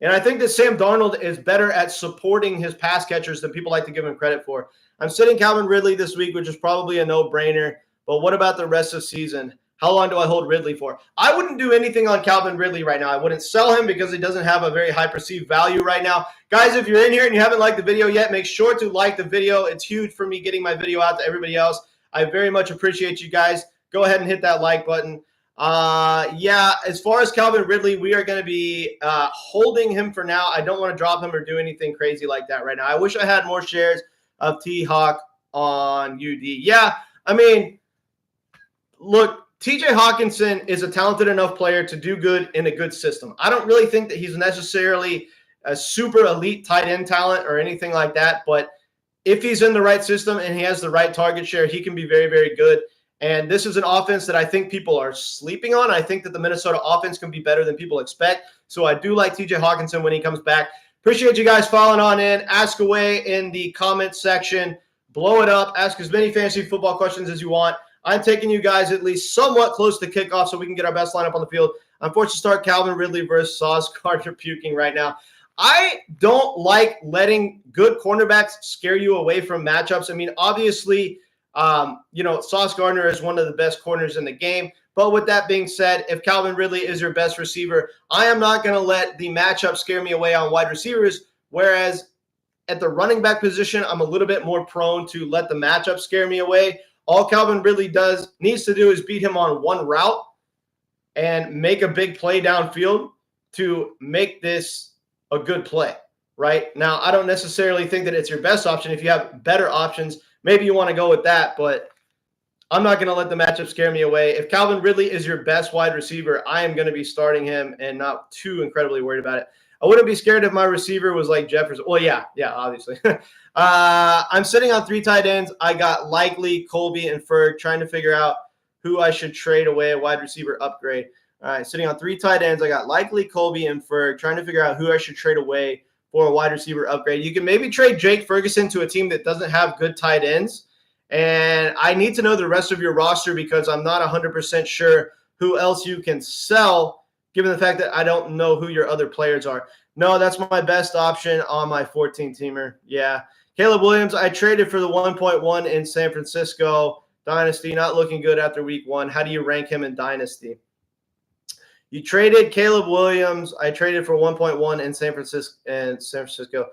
And I think that Sam Darnold is better at supporting his pass catchers than people like to give him credit for. I'm sitting Calvin Ridley this week, which is probably a no-brainer. But what about the rest of the season? How long do I hold Ridley for? I wouldn't do anything on Calvin Ridley right now. I wouldn't sell him because he doesn't have a very high perceived value right now. Guys, if you're in here and you haven't liked the video yet, make sure to like the video. It's huge for me getting my video out to everybody else. I very much appreciate you guys. Go ahead and hit that like button. Yeah, as far as Calvin Ridley, we are going to be holding him for now. I don't want to drop him or do anything crazy like that right now. I wish I had more shares of T-Hawk on UD. Yeah, I mean, look, TJ Hawkinson is a talented enough player to do good in a good system. I don't really think that he's necessarily a super elite tight end talent or anything like that, but if he's in the right system and he has the right target share, he can be very, very good. And this is an offense that I think people are sleeping on. I think that the Minnesota offense can be better than people expect. So I do like TJ Hawkinson when he comes back. Appreciate you guys following on in. Ask away in the comment section. Blow it up. Ask as many fantasy football questions as you want. I'm taking you guys at least somewhat close to kickoff so we can get our best lineup on the field. I'm forced to start Calvin Ridley versus Sauce Gardner puking right now. I don't like letting good cornerbacks scare you away from matchups. I mean, obviously, Sauce Gardner is one of the best corners in the game. But with that being said, if Calvin Ridley is your best receiver, I am not going to let the matchup scare me away on wide receivers, whereas at the running back position, I'm a little bit more prone to let the matchup scare me away. All Calvin Ridley needs to do is beat him on one route and make a big play downfield to make this a good play, right? Now, I don't necessarily think that it's your best option. If you have better options, maybe you want to go with that, but I'm not going to let the matchup scare me away. If Calvin Ridley is your best wide receiver, I am going to be starting him and not too incredibly worried about it. I wouldn't be scared if my receiver was like Jefferson. Well, yeah, obviously. I'm sitting on 3 tight ends. I got Likely, Colby, and Ferg, trying to figure out who I should trade away a wide receiver upgrade. All right, sitting on 3 tight ends. I got Likely, Colby, and Ferg, trying to figure out who I should trade away for a wide receiver upgrade. You can maybe trade Jake Ferguson to a team that doesn't have good tight ends. And I need to know the rest of your roster because I'm not 100% sure who else you can sell, given the fact that I don't know who your other players are. No, that's my best option on my 14-teamer. Yeah. Caleb Williams, I traded for the 1.1 in San Francisco. Dynasty, not looking good after week 1. How do you rank him in Dynasty? You traded Caleb Williams. I traded for 1.1 in San Francisco.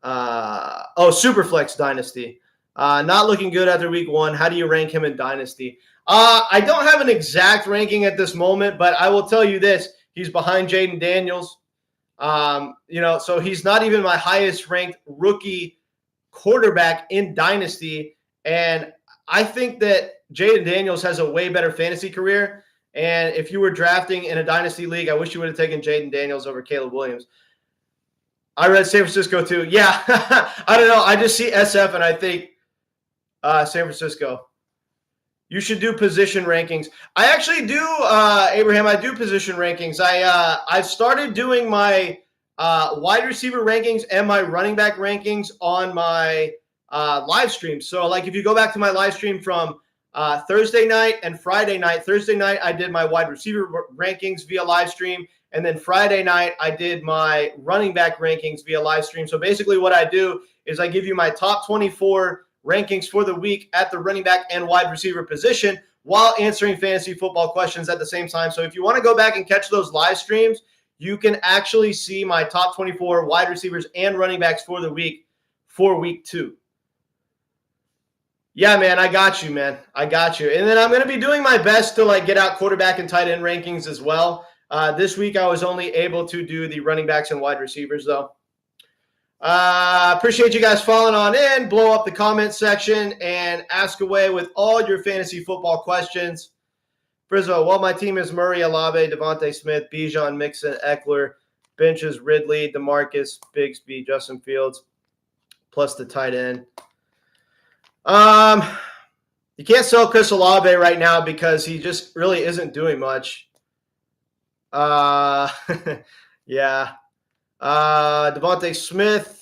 Superflex Dynasty. Not looking good after week 1. How do you rank him in Dynasty? I don't have an exact ranking at this moment, but I will tell you this. He's behind Jaden Daniels. So he's not even my highest ranked rookie quarterback in Dynasty. And I think that Jaden Daniels has a way better fantasy career. And if you were drafting in a Dynasty league, I wish you would have taken Jaden Daniels over Caleb Williams. I read San Francisco too. Yeah, I don't know. I just see SF and I think San Francisco. You should do position rankings. I actually do, Abraham. I do position rankings. I've started doing my wide receiver rankings and my running back rankings on my live stream. So, like, if you go back to my live stream from Thursday night and Friday night. Thursday night, I did my wide receiver rankings via live stream. And then Friday night, I did my running back rankings via live stream. So basically what I do is I give you my top 24 rankings for the week at the running back and wide receiver position while answering fantasy football questions at the same time. So if you want to go back and catch those live streams, you can actually see my top 24 wide receivers and running backs for the week for week 2. Yeah, man, I got you, man. I got you. And then I'm going to be doing my best to get out quarterback and tight end rankings as well. This week I was only able to do the running backs and wide receivers, though. Appreciate you guys following on in. Blow up the comment section and ask away with all your fantasy football questions. Frizzo, well, my team is Murray, Olave, Devontae Smith, Bijan, Mixon, Eckler, Benches Ridley, DeMarcus, Bigsby, Justin Fields, plus the tight end. You can't sell Chris Olave right now because he just really isn't doing much. Yeah. Devontae Smith.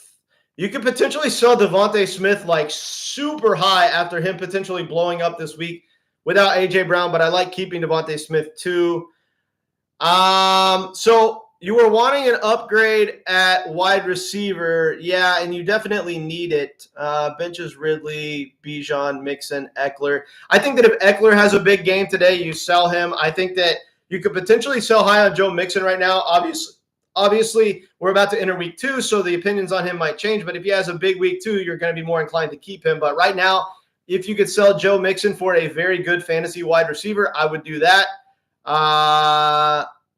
You could potentially sell Devontae Smith like super high after him potentially blowing up this week without A.J. Brown, but I like keeping Devontae Smith too. So you were wanting an upgrade at wide receiver. Yeah, and you definitely need it. Benches Ridley, Bijan, Mixon, Eckler. I think that if Eckler has a big game today, you sell him. I think that you could potentially sell high on Joe Mixon right now. Obviously, we're about to enter week 2, so the opinions on him might change. But if he has a big week 2, you're going to be more inclined to keep him. But right now, if you could sell Joe Mixon for a very good fantasy wide receiver, I would do that.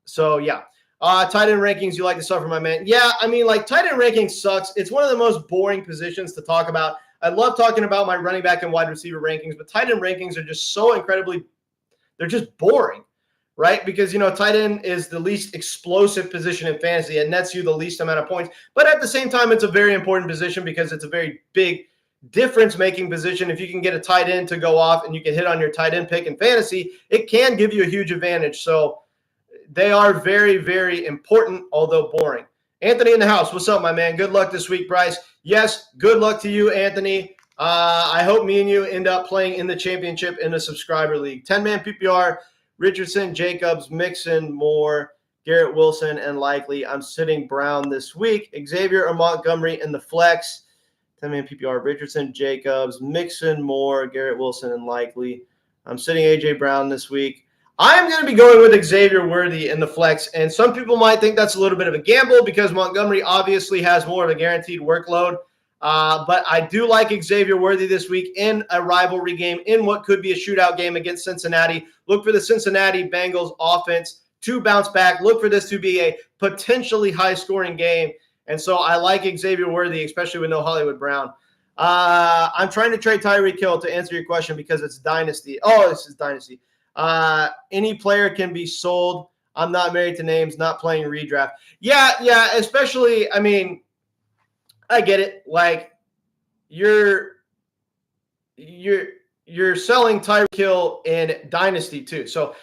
So, yeah. Tight end rankings, you like to suffer, my man. Yeah, I mean, like, tight end rankings sucks. It's one of the most boring positions to talk about. I love talking about my running back and wide receiver rankings, but tight end rankings are just so incredibly – they're just boring. Right? Because, tight end is the least explosive position in fantasy and nets you the least amount of points. But at the same time, it's a very important position because it's a very big difference-making position. If you can get a tight end to go off and you can hit on your tight end pick in fantasy, it can give you a huge advantage. So they are very, very important, although boring. Anthony in the house. What's up, my man? Good luck this week, Bryce. Yes, good luck to you, Anthony. I hope me and you end up playing in the championship in the subscriber league. 10-man PPR. Richardson, Jacobs, Mixon, Moore, Garrett Wilson, and Likely. I'm sitting Brown this week. Xavier or Montgomery in the flex. 10-man PPR, Richardson, Jacobs, Mixon, Moore, Garrett Wilson, and Likely. I'm sitting A.J. Brown this week. I'm going to be going with Xavier Worthy in the flex, and some people might think that's a little bit of a gamble because Montgomery obviously has more of a guaranteed workload. But I do like Xavier Worthy this week in a rivalry game, in what could be a shootout game against Cincinnati. Look for the Cincinnati Bengals offense to bounce back. Look for this to be a potentially high-scoring game. And so I like Xavier Worthy, especially with no Hollywood Brown. I'm trying to trade Tyreek Hill to answer your question because it's Dynasty. Oh, this is Dynasty. Any player can be sold. I'm not married to names, not playing redraft. Yeah, especially, I mean, I get it. Like, you're selling Tyreek Hill in Dynasty too. So,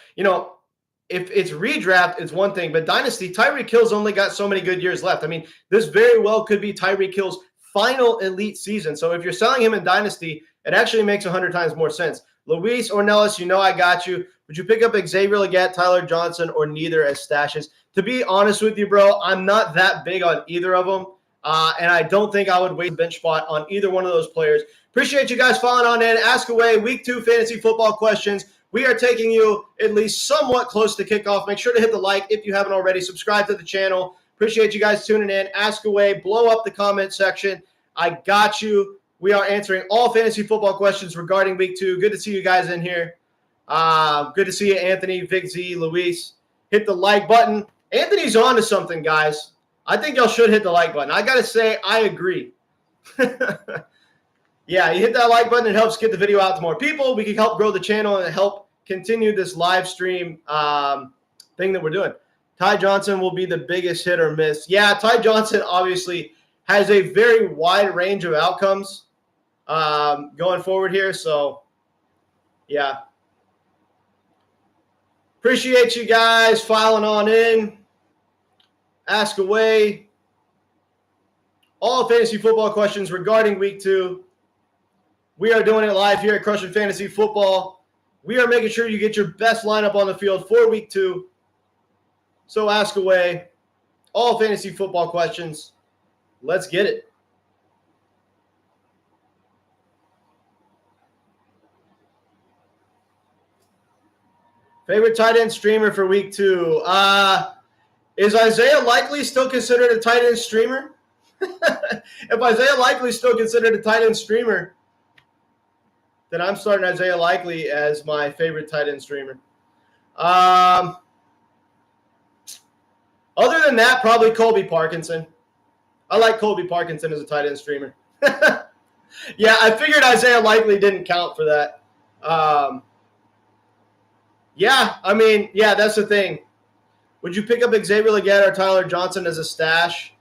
if it's redraft, it's one thing. But Dynasty, Tyreek Hill's only got so many good years left. I mean, this very well could be Tyreek Hill's final elite season. So if you're selling him in Dynasty, it actually makes 100 times more sense. Luis Ornelas, I got you. Would you pick up Xavier Legette, Tyler Johnson, or neither as stashes? To be honest with you, bro, I'm not that big on either of them. And I don't think I would waste a bench spot on either one of those players. Appreciate you guys following on in. Ask away week 2 fantasy football questions. We are taking you at least somewhat close to kickoff. Make sure to hit the like if you haven't already. Subscribe to the channel. Appreciate you guys tuning in. Ask away. Blow up the comment section. I got you. We are answering all fantasy football questions regarding week 2. Good to see you guys in here. Good to see you, Anthony, Vic Z, Luis. Hit the like button. Anthony's on to something, guys. I think y'all should hit the like button. I got to say, I agree. Yeah, you hit that like button. It helps get the video out to more people. We can help grow the channel and help continue this live stream thing that we're doing. Ty Johnson will be the biggest hit or miss. Yeah, Ty Johnson obviously has a very wide range of outcomes going forward here. So, yeah. Appreciate you guys filing on in. Ask away. All fantasy football questions regarding week 2. We are doing it live here at Crushing Fantasy Football. We are making sure you get your best lineup on the field for week 2. So ask away. All fantasy football questions. Let's get it. Favorite tight end streamer for week 2? Is Isaiah Likely still considered a tight end streamer? If Isaiah Likely is still considered a tight end streamer, then I'm starting Isaiah Likely as my favorite tight end streamer. Other than that, probably Colby Parkinson. I like Colby Parkinson as a tight end streamer. Yeah, I figured Isaiah Likely didn't count for that. Yeah, I mean, yeah, that's the thing. Would you pick up Xavier Legette or Tyler Johnson as a stash?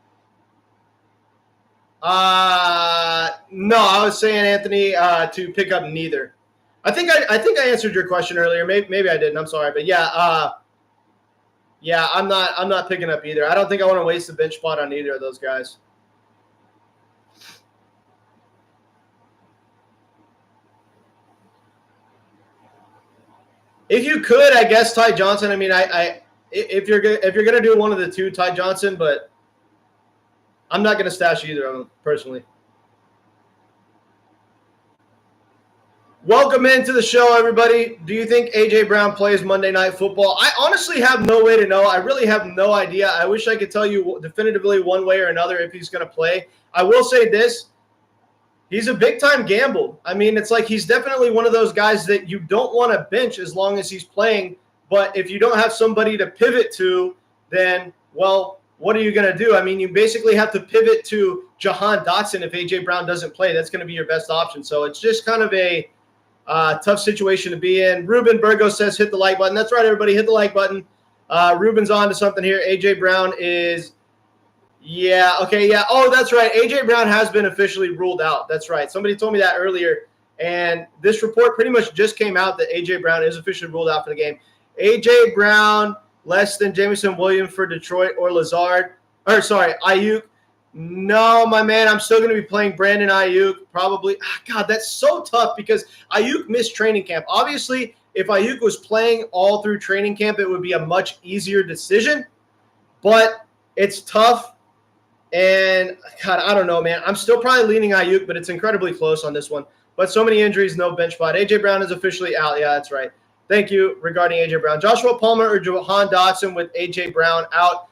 No, I was saying, Anthony, to pick up neither. I think I answered your question earlier. Maybe I didn't. I'm sorry, but yeah, I'm not picking up either. I don't think I want to waste a bench spot on either of those guys. If you could, I guess Ty Johnson. I mean, if you're gonna do one of the two, Ty Johnson, but I'm not gonna stash either of them personally. Welcome into the show, everybody. Do you think A.J. Brown plays Monday Night Football? I honestly have no way to know. I really have no idea. I wish I could tell you definitively one way or another if he's going to play. I will say this. He's a big-time gamble. I mean, it's like he's definitely one of those guys that you don't want to bench as long as he's playing. But if you don't have somebody to pivot to, then, well, what are you going to do? I mean, you basically have to pivot to Jahan Dotson if A.J. Brown doesn't play. That's going to be your best option. So it's just kind of a tough situation to be in. Ruben Burgos says hit the like button. That's right, everybody. Hit the like button. Ruben's on to something here. A.J. Brown is – yeah, okay, yeah. Oh, that's right. A.J. Brown has been officially ruled out. That's right. Somebody told me that earlier. And this report pretty much just came out that A.J. Brown is officially ruled out for the game. A.J. Brown less than Jameson Williams for Detroit or Ayuk. No, my man, I'm still going to be playing Brandon Ayuk probably. God, that's so tough because Ayuk missed training camp. Obviously, if Ayuk was playing all through training camp, it would be a much easier decision. But it's tough. And, God, I don't know, man. I'm still probably leaning Ayuk, but it's incredibly close on this one. But so many injuries, no bench spot. A.J. Brown is officially out. Yeah, that's right. Thank you regarding A.J. Brown. Joshua Palmer or Jahan Dotson with A.J. Brown out.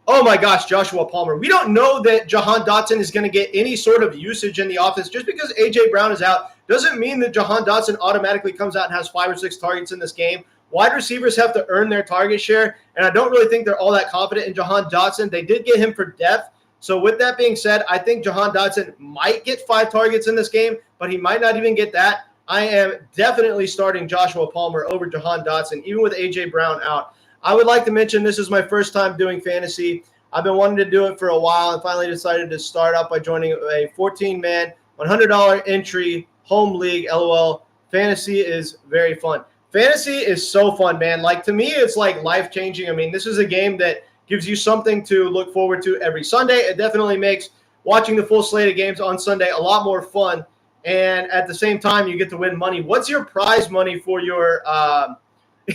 Oh, my gosh, Joshua Palmer. We don't know that Jahan Dotson is going to get any sort of usage in the offense. Just because A.J. Brown is out doesn't mean that Jahan Dotson automatically comes out and has 5 or 6 targets in this game. Wide receivers have to earn their target share, and I don't really think they're all that confident in Jahan Dotson. They did get him for depth. So with that being said, I think Jahan Dotson might get 5 targets in this game, but he might not even get that. I am definitely starting Joshua Palmer over Jahan Dotson, even with A.J. Brown out. I would like to mention this is my first time doing fantasy. I've been wanting to do it for a while and finally decided to start up by joining a 14-man, $100 entry home league. LOL. Fantasy is very fun. Fantasy is so fun, man. Like, to me, it's like life-changing. I mean, this is a game that gives you something to look forward to every Sunday. It definitely makes watching the full slate of games on Sunday a lot more fun. And at the same time, you get to win money. What's your prize money for your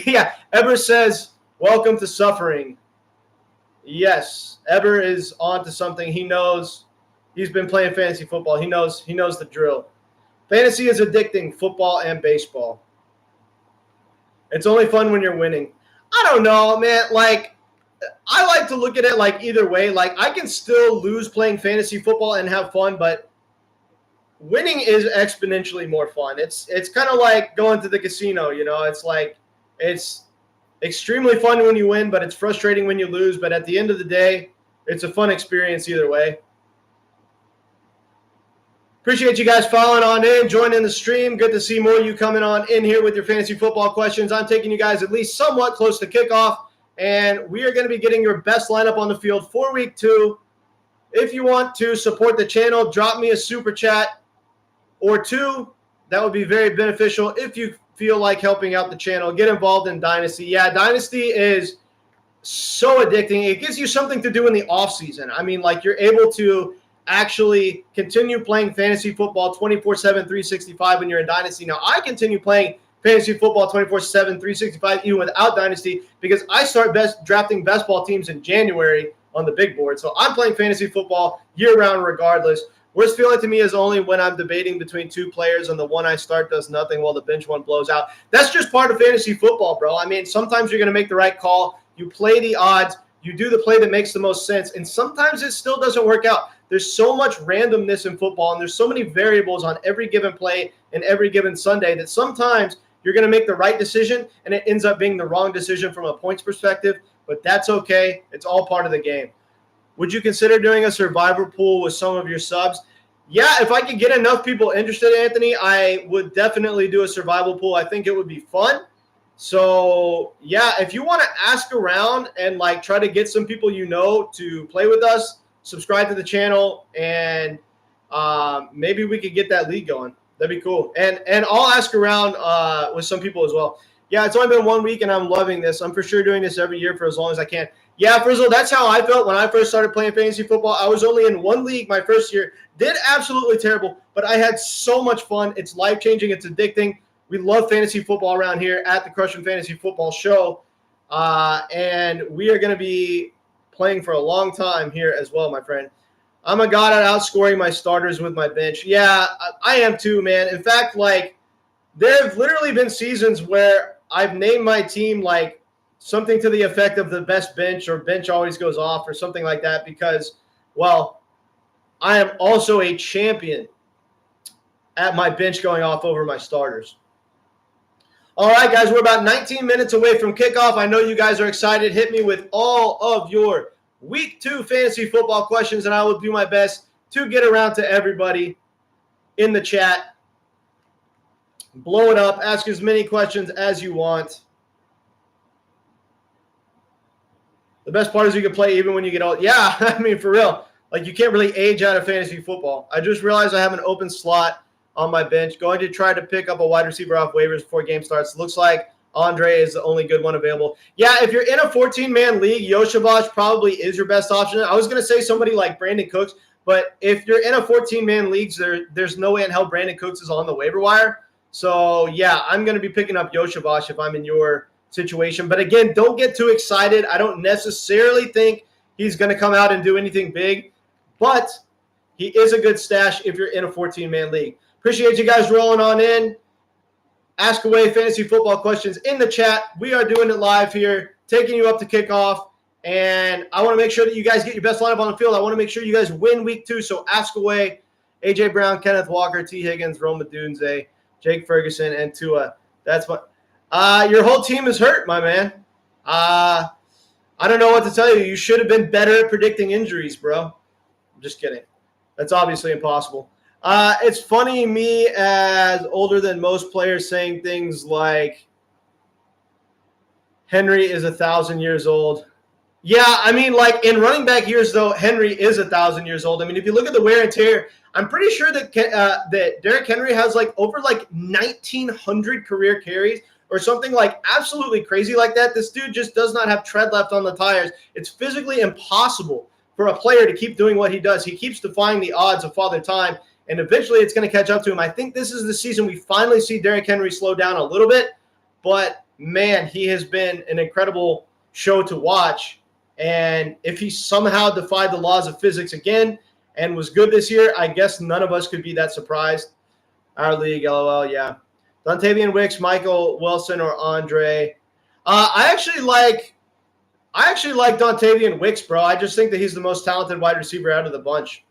yeah, Ever says, welcome to suffering. Yes, Eber is on to something. He knows. He's been playing fantasy football. He knows the drill. Fantasy is addicting, football and baseball. It's only fun when you're winning. I don't know, man. Like, I like to look at it like either way. Like, I can still lose playing fantasy football and have fun, but winning is exponentially more fun. It's kind of like going to the casino, you know. It's like it's extremely fun when you win, but it's frustrating when you lose. But at the end of the day, it's a fun experience either way. Appreciate you guys following on in, joining the stream. Good to see more of you coming on in here with your fantasy football questions. I'm taking you guys at least somewhat close to kickoff, and we are going to be getting your best lineup on the field for week 2. If you want to support the channel, drop me a super chat or 2. That would be very beneficial. If you feel like helping out the channel, get involved in Dynasty. Yeah, Dynasty is so addicting. It gives you something to do in the off season. I mean, like, you're able to actually continue playing fantasy football 24/7, 365 when you're in Dynasty. Now, I continue playing fantasy football 24/7, 365 even without Dynasty because I start drafting best ball teams in January on the big board. So I'm playing fantasy football year-round regardless. Worst feeling to me is only when I'm debating between 2 players and the one I start does nothing while the bench one blows out. That's just part of fantasy football, bro. I mean, sometimes you're going to make the right call. You play the odds. You do the play that makes the most sense. And sometimes it still doesn't work out. There's so much randomness in football, and there's so many variables on every given play and every given Sunday that sometimes you're going to make the right decision, and it ends up being the wrong decision from a points perspective. But that's okay. It's all part of the game. Would you consider doing a survivor pool with some of your subs? Yeah, if I could get enough people interested, Anthony, I would definitely do a survival pool. I think it would be fun. So, yeah, if you want to ask around and like try to get some people to play with us, subscribe to the channel, and maybe we could get that league going. That'd be cool. And I'll ask around with some people as well. Yeah, it's only been 1 week, and I'm loving this. I'm for sure doing this every year for as long as I can. Yeah, Frizzle, that's how I felt when I first started playing fantasy football. I was only in one league my first year. Did absolutely terrible, but I had so much fun. It's life-changing. It's addicting. We love fantasy football around here at the Crushing Fantasy Football Show, and we are going to be playing for a long time here as well, my friend. I'm a god at outscoring my starters with my bench. Yeah, I am too, man. In fact, like, there have literally been seasons where I've named my team like something to the effect of the best bench or bench always goes off or something like that because, well, I am also a champion at my bench going off over my starters. All right, guys, we're about 19 minutes away from kickoff. I know you guys are excited. Hit me with all of your Week 2 fantasy football questions, and I will do my best to get around to everybody in the chat. Blow it up. Ask as many questions as you want. The best part is you can play even when you get old. Yeah, I mean, for real. Like, you can't really age out of fantasy football. I just realized I have an open slot on my bench. Going to try to pick up a wide receiver off waivers before game starts. Looks like Andre is the only good one available. Yeah, if you're in a 14-man league, Yoshivash probably is your best option. I was going to say somebody like Brandon Cooks, but if you're in a 14-man league, there's no way in hell Brandon Cooks is on the waiver wire. So, yeah, I'm going to be picking up Yoshivash if I'm in your situation. But, again, don't get too excited. I don't necessarily think he's going to come out and do anything big, but he is a good stash if you're in a 14-man league. Appreciate you guys rolling on in. Ask away fantasy football questions in the chat. We are doing it live here, taking you up to kickoff. And I want to make sure that you guys get your best lineup on the field. I want to make sure you guys win week 2. So ask away. A.J. Brown, Kenneth Walker, T. Higgins, Roma Dunze, Jake Ferguson, and Tua. That's what. Your whole team is hurt, my man. I don't know what to tell you. You should have been better at predicting injuries, bro. I'm just kidding. That's obviously impossible. It's funny, me as older than most players saying things like Henry is 1,000 years old. Yeah, I mean, like in running back years, though, Henry is 1,000 years old. I mean, if you look at the wear and tear, I'm pretty sure that that Derrick Henry has like over like 1,900 career carries or something like absolutely crazy like that. This dude just does not have tread left on the tires. It's physically impossible for a player to keep doing what he does. He keeps defying the odds of Father Time. And eventually it's going to catch up to him. I think this is the season we finally see Derrick Henry slow down a little bit. But, man, he has been an incredible show to watch. And if he somehow defied the laws of physics again and was good this year, I guess none of us could be that surprised. Our league, LOL, yeah. Dontavian Wicks, Michael Wilson, or Andre. I actually like Dontavian Wicks, bro. I just think that he's the most talented wide receiver out of the bunch.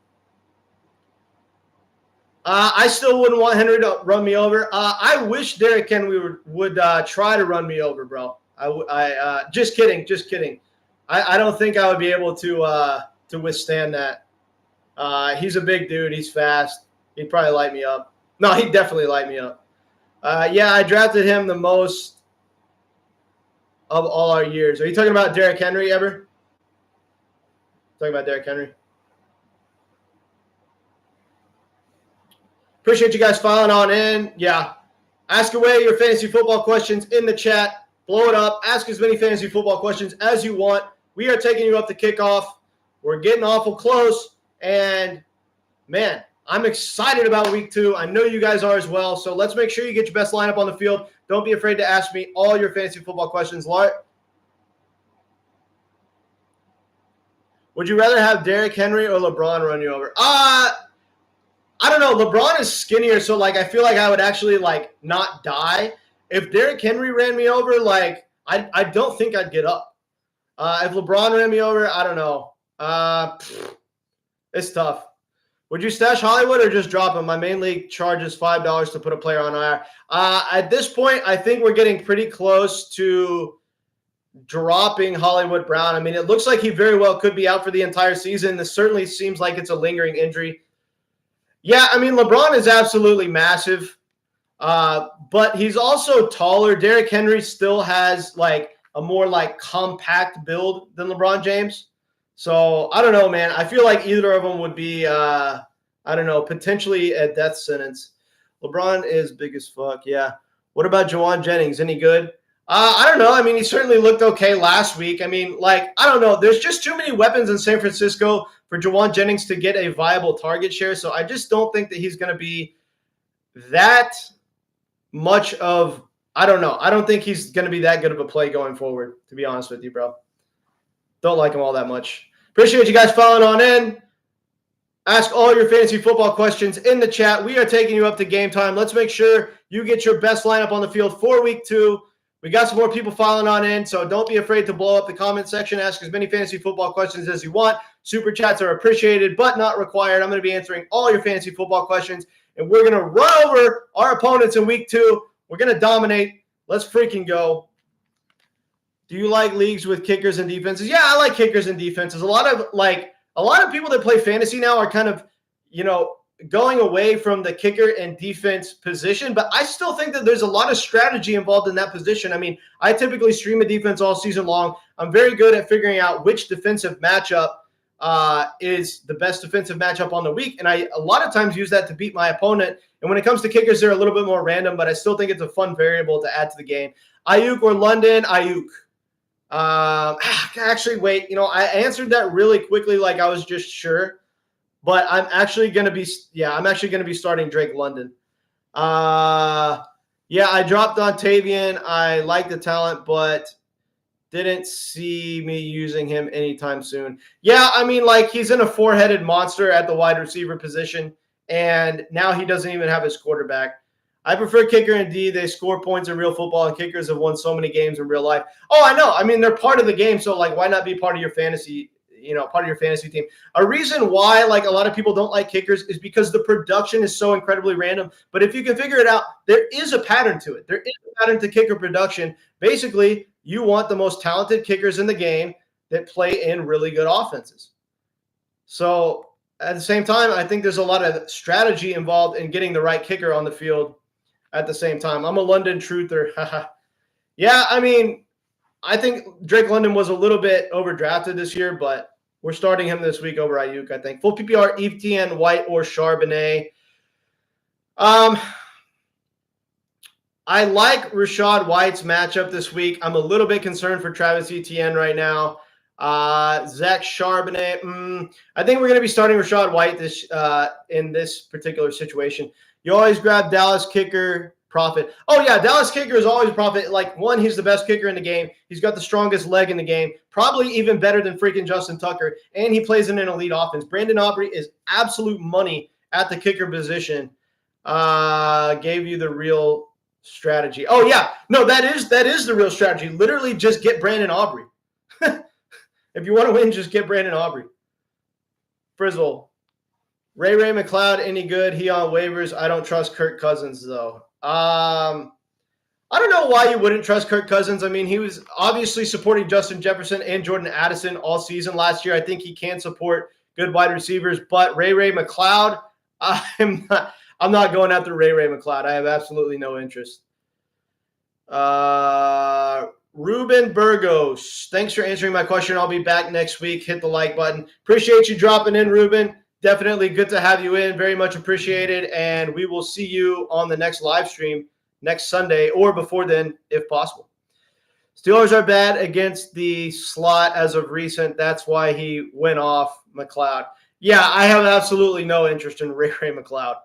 I still wouldn't want Henry to run me over. I wish Derrick Henry would try to run me over, bro. Just kidding. I don't think I would be able to withstand that. He's a big dude. He's fast. He'd probably light me up. No, he'd definitely light me up. Yeah, I drafted him the most of all our years. Are you talking about Derrick Henry ever? Talking about Derrick Henry? Appreciate you guys filing on in. Yeah. Ask away your fantasy football questions in the chat. Blow it up. Ask as many fantasy football questions as you want. We are taking you up to kickoff. We're getting awful close. And, man, I'm excited about week 2. I know you guys are as well. So let's make sure you get your best lineup on the field. Don't be afraid to ask me all your fantasy football questions. Would you rather have Derrick Henry or LeBron run you over? I don't know. LeBron is skinnier, so, like, I feel like I would actually, like, not die. If Derrick Henry ran me over, like, I don't think I'd get up. If LeBron ran me over, I don't know. It's tough. Would you stash Hollywood or just drop him? My main league charges $5 to put a player on IR. At this point, I think we're getting pretty close to dropping Hollywood Brown. I mean, it looks like he very well could be out for the entire season. This certainly seems like it's a lingering injury. Yeah, I mean, LeBron is absolutely massive. But he's also taller. Derrick Henry still has like a more like compact build than LeBron James. So I don't know, man. I feel like either of them would be, I don't know, potentially a death sentence. LeBron is big as fuck. Yeah. What about Jawan Jennings? Any good? I don't know. I mean, he certainly looked okay last week. I mean, like, I don't know. There's just too many weapons in San Francisco for Jawan Jennings to get a viable target share. So I just don't think that he's going to be that much of, I don't know. I don't think he's going to be that good of a play going forward, to be honest with you, bro. Don't like him all that much. Appreciate you guys following on in. Ask all your fantasy football questions in the chat. We are taking you up to game time. Let's make sure you get your best lineup on the field for week 2. We got some more people filing on in, so don't be afraid to blow up the comment section. Ask as many fantasy football questions as you want. Super chats are appreciated, but not required. I'm going to be answering all your fantasy football questions, and we're going to run over our opponents in week 2. We're going to dominate. Let's freaking go. Do you like leagues with kickers and defenses? Yeah, I like kickers and defenses. A lot of people that play fantasy now are kind of, going away from the kicker and defense position, but I still think that there's a lot of strategy involved in that position. I mean, I typically stream a defense all season long. I'm very good at figuring out which defensive matchup is the best defensive matchup on the week, and I a lot of times use that to beat my opponent. And when it comes to kickers, they're a little bit more random, but I still think it's a fun variable to add to the game. Ayuk or London? Ayuk. Actually, wait. I answered that really quickly, like I was just sure. But I'm actually going to be starting Drake London. I dropped on Tavian. I like the talent, but didn't see me using him anytime soon. Yeah, I mean, like, he's in a four-headed monster at the wide receiver position, and now he doesn't even have his quarterback. I prefer kicker and D. They score points in real football, and kickers have won so many games in real life. Oh, I know. I mean, they're part of the game, so, like, why not be part of your fantasy team? A reason why, like, a lot of people don't like kickers is because the production is so incredibly random. But if you can figure it out, there is a pattern to it. There is a pattern to kicker production. Basically, you want the most talented kickers in the game that play in really good offenses. So at the same time, I think there's a lot of strategy involved in getting the right kicker on the field at the same time. I'm a London truther. Yeah, I mean, I think Drake London was a little bit overdrafted this year, but we're starting him this week over Ayuk, I think. Full PPR, Etienne, White, or Charbonnet. I like Rashad White's matchup this week. I'm a little bit concerned for Travis Etienne right now. Zach Charbonnet. I think we're going to be starting Rashad White in this particular situation. You always grab Dallas kicker. Profit. Oh, yeah, Dallas kicker is always a profit. Like, one, he's the best kicker in the game. He's got the strongest leg in the game, probably even better than freaking Justin Tucker, and he plays in an elite offense. Brandon Aubrey is absolute money at the kicker position. Gave you the real strategy. Oh, yeah. No, that is the real strategy. Literally just get Brandon Aubrey. If you want to win, just get Brandon Aubrey. Frizzle. Ray McLeod, any good? He on waivers. I don't trust Kirk Cousins, though. I don't know why you wouldn't trust Kirk Cousins. I mean, he was obviously supporting Justin Jefferson and Jordan Addison all season last year. I think he can support good wide receivers, but Ray McLeod, I'm not going after Ray McLeod. I have absolutely no interest. Ruben Burgos, thanks for answering my question. I'll be back next week. Hit the like button. Appreciate you dropping in, Ruben. Definitely good to have you in. Very much appreciated. And we will see you on the next live stream next Sunday or before then, if possible. Steelers are bad against the slot as of recent. That's why he went off McLeod. Yeah, I have absolutely no interest in Ray McLeod.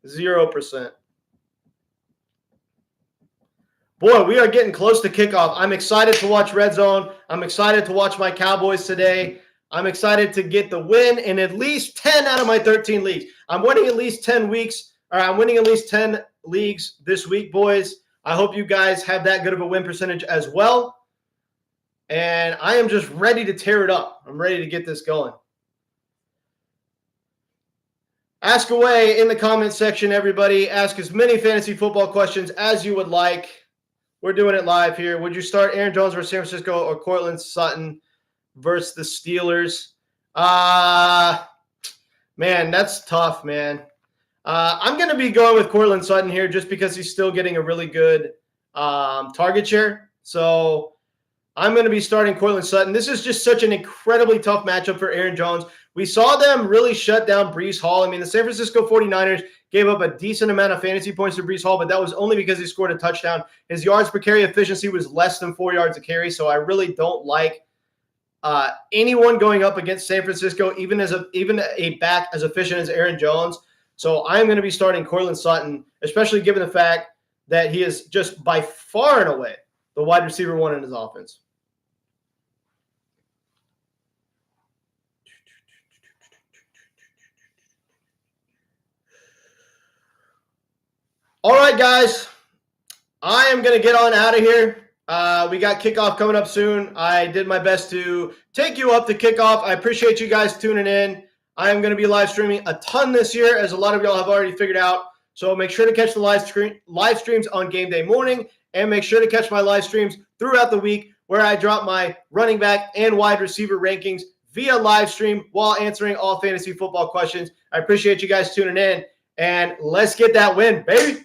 0%. Boy, we are getting close to kickoff. I'm excited to watch Red Zone. I'm excited to watch my Cowboys today. I'm excited to get the win in at least 10 out of my 13 leagues. I'm winning at least 10 leagues this week, boys. I hope you guys have that good of a win percentage as well. And I am just ready to tear it up. I'm ready to get this going. Ask away in the comment section, everybody. Ask as many fantasy football questions as you would like. We're doing it live here. Would you start Aaron Jones versus San Francisco or Cortland Sutton versus the Steelers? Man, that's tough, man. I'm going to be going with Courtland Sutton here just because he's still getting a really good target share. So I'm going to be starting Courtland Sutton. This is just such an incredibly tough matchup for Aaron Jones. We saw them really shut down Breece Hall. I mean, the San Francisco 49ers gave up a decent amount of fantasy points to Breece Hall, but that was only because he scored a touchdown. His yards per carry efficiency was less than 4 yards a carry, so I really don't like anyone going up against San Francisco, even a back as efficient as Aaron Jones. So I'm going to be starting Courtland Sutton, especially given the fact that he is just by far and away the wide receiver one in his offense. All right, guys, I am going to get on out of here. We got kickoff coming up soon. I did my best to take you up to kickoff. I appreciate you guys tuning in. I am going to be live streaming a ton this year, as a lot of y'all have already figured out. So make sure to catch the live streams on game day morning, and make sure to catch my live streams throughout the week where I drop my running back and wide receiver rankings via live stream while answering all fantasy football questions. I appreciate you guys tuning in, and let's get that win, baby.